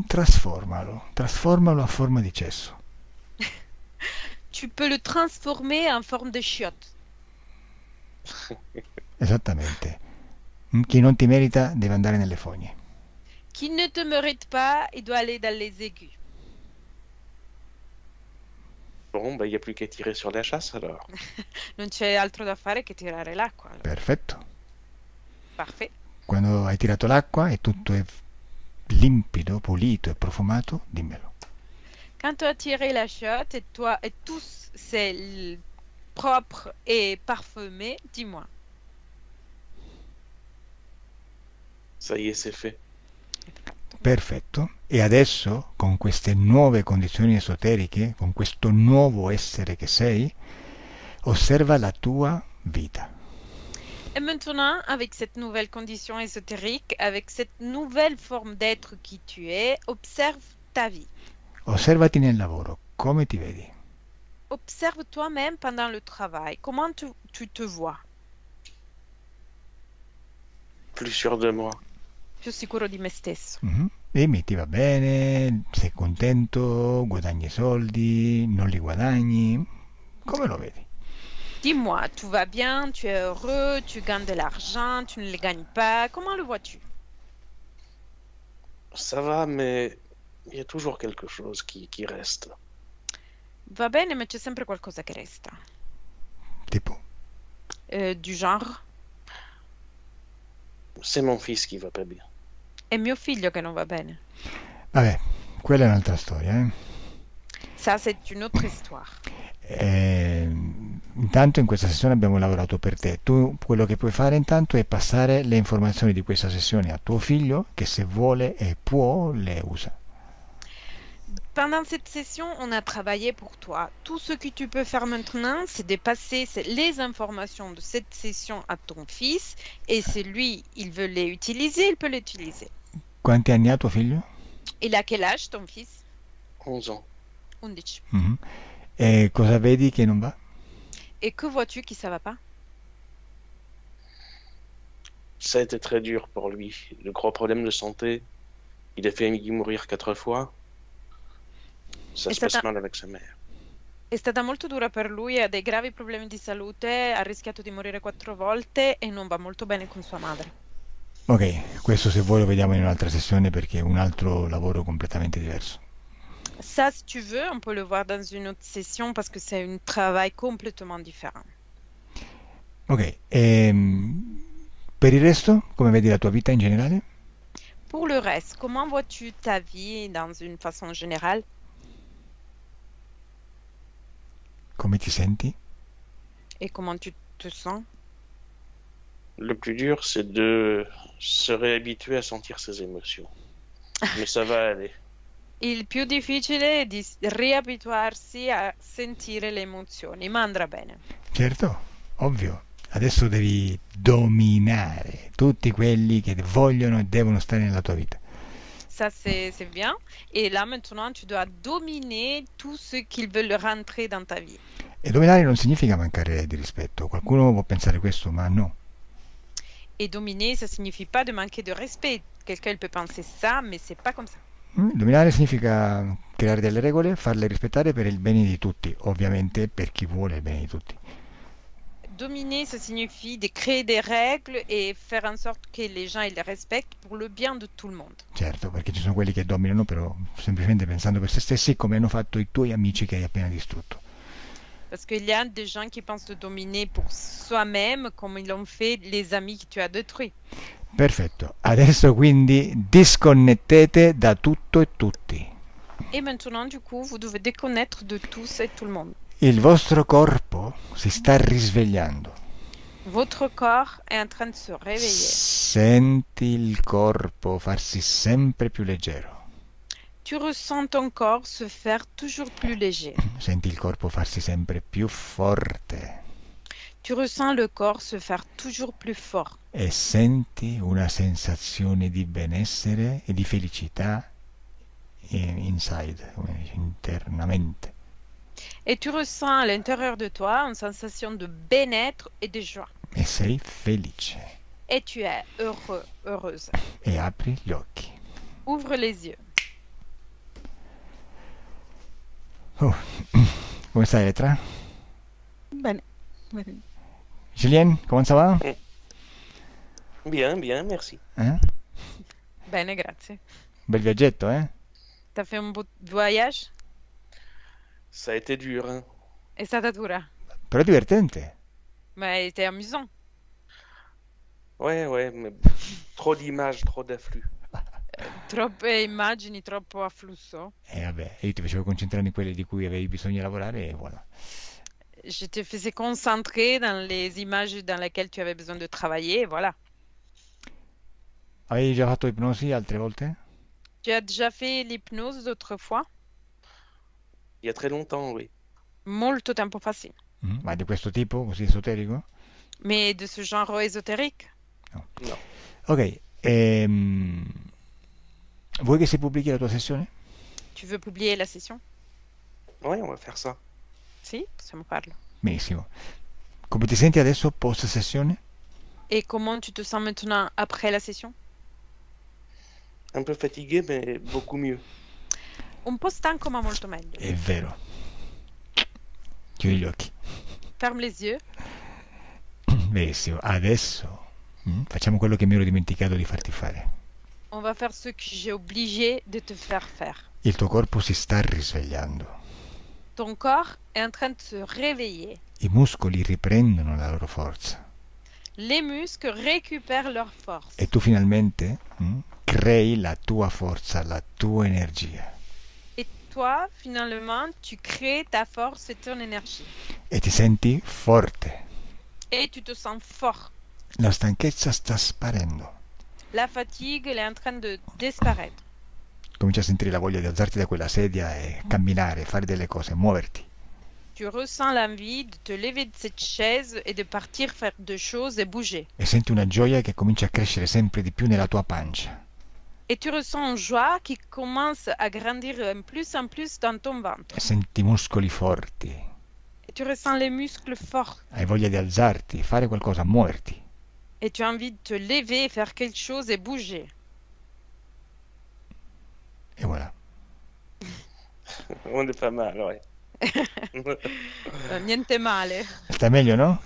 A: Trasformalo a forma di cesso.
C: Tu peux le transformer en forme de chiotte.
A: Esattamente. Chi non ti merita deve andare nelle fogne.
C: Qui ne te mérite pas, il doit aller dans les aigus.
B: Bon, bah, il n'y a plus qu'à tirer sur la chasse alors.
C: Non c'è altro da fare che tirare l'acqua. Allora.
A: Perfetto.
C: Parfait.
A: Quando hai tirato l'acqua e tutto è limpido, pulito e profumato, dimmelo.
C: Quand tu as tiré la chiotte et toi et tous c'est propre et parfumé, dis-moi.
B: Ça y est, c'est fait.
A: Perfetto. E adesso, con queste nuove condizioni esoteriche, con questo nuovo essere che sei, osserva la tua vita.
C: Et maintenant, avec cette nouvelle condition ésotérique, avec cette nouvelle forme d'être qui tu es, observe ta vie.
A: Osservati nel lavoro, come ti vedi?
C: Observe toi-même pendant le travail. Comment tu te vois?
B: Plus sûr de moi.
C: più sicuro di me stesso.
A: Mhm. Dimmi, ti va bene, sei contento, guadagni soldi, non li guadagni, come lo vedi?
C: Dis-moi, tout va bien, tu es heureux, tu gagnes de l'argent, tu ne le gagnes pas, comment le vois-tu?
B: Ça va, mais il y a toujours quelque chose qui reste.
C: Va bene, ma c'è sempre qualcosa che resta.
A: Tipo,
C: Du genre,
B: C'est mon fils qui va pas bien.
C: è mio figlio che non va bene.
A: vabbè, quella è un'altra storia, eh?
C: Ça, c'est une autre histoire.
A: Intanto in questa sessione abbiamo lavorato per te. Tu quello che puoi fare intanto è passare le informazioni di questa sessione a tuo figlio, che se vuole e può le usa.
C: Pendant cette session, on a travaillé pour toi. Tout ce que tu peux faire maintenant, c'est de passer les informations de cette session à ton fils et si lui, il veut les utiliser, il peut les utiliser.
A: Quanti anni ha tuo figlio?
C: Il a quel âge, ton fils?
B: 11 ans.
C: 11.
A: Mhm. E cosa vedi che non va?
C: Et que vois-tu qui ça va pas?
B: Ça a été très dur pour lui. Le gros problème de santé, il a failli mourir 4 fois. Ça
C: È
B: se passe
C: stata,
B: mal avec sa mère.
C: è stata molto dura per lui, ha dei gravi problemi di salute, ha rischiato di morire 4 volte e non va molto bene con sua madre.
A: Ok, questo se vuoi lo vediamo in un'altra sessione perché è un altro lavoro completamente diverso.
C: Ça, si tu veux, on peut le voir dans une autre session parce que c'est un travail complètement différent.
A: Ok, per il resto, come vedi la tua vita in generale?
C: Pour le reste, comment vois-tu ta vie dans une façon générale?
A: Come ti senti?
C: Et comment tu te sens?
B: Le plus dur, c'est de se réhabituer à sentir ses émotions. Mais ça va aller.
C: Il più difficile è di riabituarsi a sentire le emozioni, ma andrà bene.
A: Certo, ovvio. Adesso devi dominare tutti quelli che vogliono e devono stare nella tua vita.
C: Ça, c'est bien. Et là, maintenant, tu dois dominer tout ce qu'ils veulent rentrer dans ta vie.
A: E dominare non significa mancare di rispetto. Qualcuno può pensare questo, ma no.
C: Et dominer, ça signifie pas de manquer de respect. Quelqu'un, il peut penser ça, mais c'est pas comme ça.
A: Dominare significa creare delle regole, farle rispettare per il bene di tutti, ovviamente per chi vuole il bene di tutti.
C: Dominer, ça signifie de créer des règles et faire en sorte que les gens ils les respectent pour le bien de tout le monde.
A: Certo, perché ci sono quelli che dominano però semplicemente pensando per se stessi, come hanno fatto i tuoi amici che hai appena distrutto.
C: Parce qu'il y a des gens qui pensent de dominer pour soi-même, comme ils l'ont fait les amis que tu as détruits.
A: Perfetto, adesso quindi disconnettete da tutto e tutti.
C: Et maintenant, du coup, vous devez déconnaître de tous et tout le monde.
A: Il vostro corpo si sta risvegliando.
C: Votre corps est en train de se réveiller.
A: Senti il corpo farsi sempre più leggero.
C: Tu ressens ton corps se faire toujours plus léger.
A: Senti il corpo farsi sempre più forte.
C: Tu ressens le corps se faire toujours plus fort.
A: E senti una sensazione di benessere e di felicità inside, come dice, internamente.
C: Et tu ressens à l'intérieur de toi une sensation de bien-être et de joie.
A: E sei felice.
C: Et tu es heureux, heureuse.
A: E apri gli occhi.
C: Ouvre les yeux.
A: Oh. Come stai, Elettra?
D: Bene, bene.
A: Julien, comment ça va?
B: Bien, bien, merci.
A: Eh?
C: Bene, grazie.
A: Bel viaggetto, eh?
C: T'as fait un beau voyage?
B: Ça a été dur, hein.
C: È stata dura,
A: Però è divertente.
C: ma c'était amusant.
B: Ouais, mais trop d'images, trop d'afflux.
C: Troppe immagini, troppo afflusso.
A: E vabbè, io ti facevo concentrare in quelle di cui avevi bisogno di lavorare e voilà.
C: Je te faisais concentrer dans les images dans lesquelles tu avais besoin de travailler, et voilà.
A: Avevi già fatto ipnosi altre volte?
C: Tu as déjà fait l'hypnose d'autres fois?
B: Il y a très longtemps, oui.
C: Molto tempo fa sì.
A: Ma di questo tipo, così esoterico?
C: Mais de ce genre ésotérique?
A: No.
B: No.
A: Ok, vuoi che si pubblichi la tua sessione?
C: Tu veux publier la session?
B: Ouais, on va faire ça.
C: Sì, possiamo farlo.
A: Benissimo. Come ti senti adesso post sessione?
C: Et comment tu te sens maintenant après la session?
B: Un peu fatigué, mais beaucoup mieux.
C: Un po' stanco ma molto meglio.
A: È vero. Chiudi gli occhi.
C: Ferme les yeux.
A: Benissimo. Adesso facciamo quello che mi ero dimenticato di farti fare.
C: On va faire ce que j'ai obligé de te faire faire.
A: Il tuo corpo si sta risvegliando.
C: Ton corps est en train de se réveiller.
A: I muscoli riprendono la loro forza.
C: Les muscles récupèrent leur force.
A: E tu finalmente crei la tua forza, la tua energia.
C: Et toi, finalement, tu crées ta force et ton énergie.
A: E ti senti forte.
C: Et tu te sens fort.
A: La stanchezza sta sparendo.
C: La fatigue, elle est en train de disparaître.
A: Cominci a sentire la voglia di alzarti da quella sedia e camminare, fare delle cose, muoverti.
C: Tu ressens l'envie de te lever de cette chaise et de partir faire des choses et bouger.
A: E senti una gioia che comincia a crescere sempre di più nella tua pancia.
C: Et tu ressens une joie qui commence à grandir en plus dans ton ventre.
A: E senti i muscoli forti.
C: Et tu ressens les muscles forts.
A: Hai voglia di alzarti, fare qualcosa, muoverti.
C: Et tu as envie de te lever, faire quelque chose et bouger.
A: E voilà.
B: On est pas mal, ouais.
C: Niente male.
A: Sta meglio, no?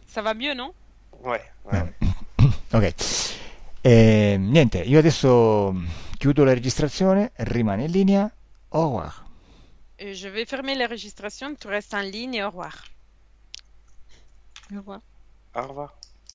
C: Ça va mieux, non?
B: Ouais, ouais.
A: Ok. Niente, io adesso chiudo la registrazione, rimane in linea. Au revoir.
C: Je vais fermer l'enregistration, tu restes en ligne et au revoir.
D: Au revoir.
B: Au revoir.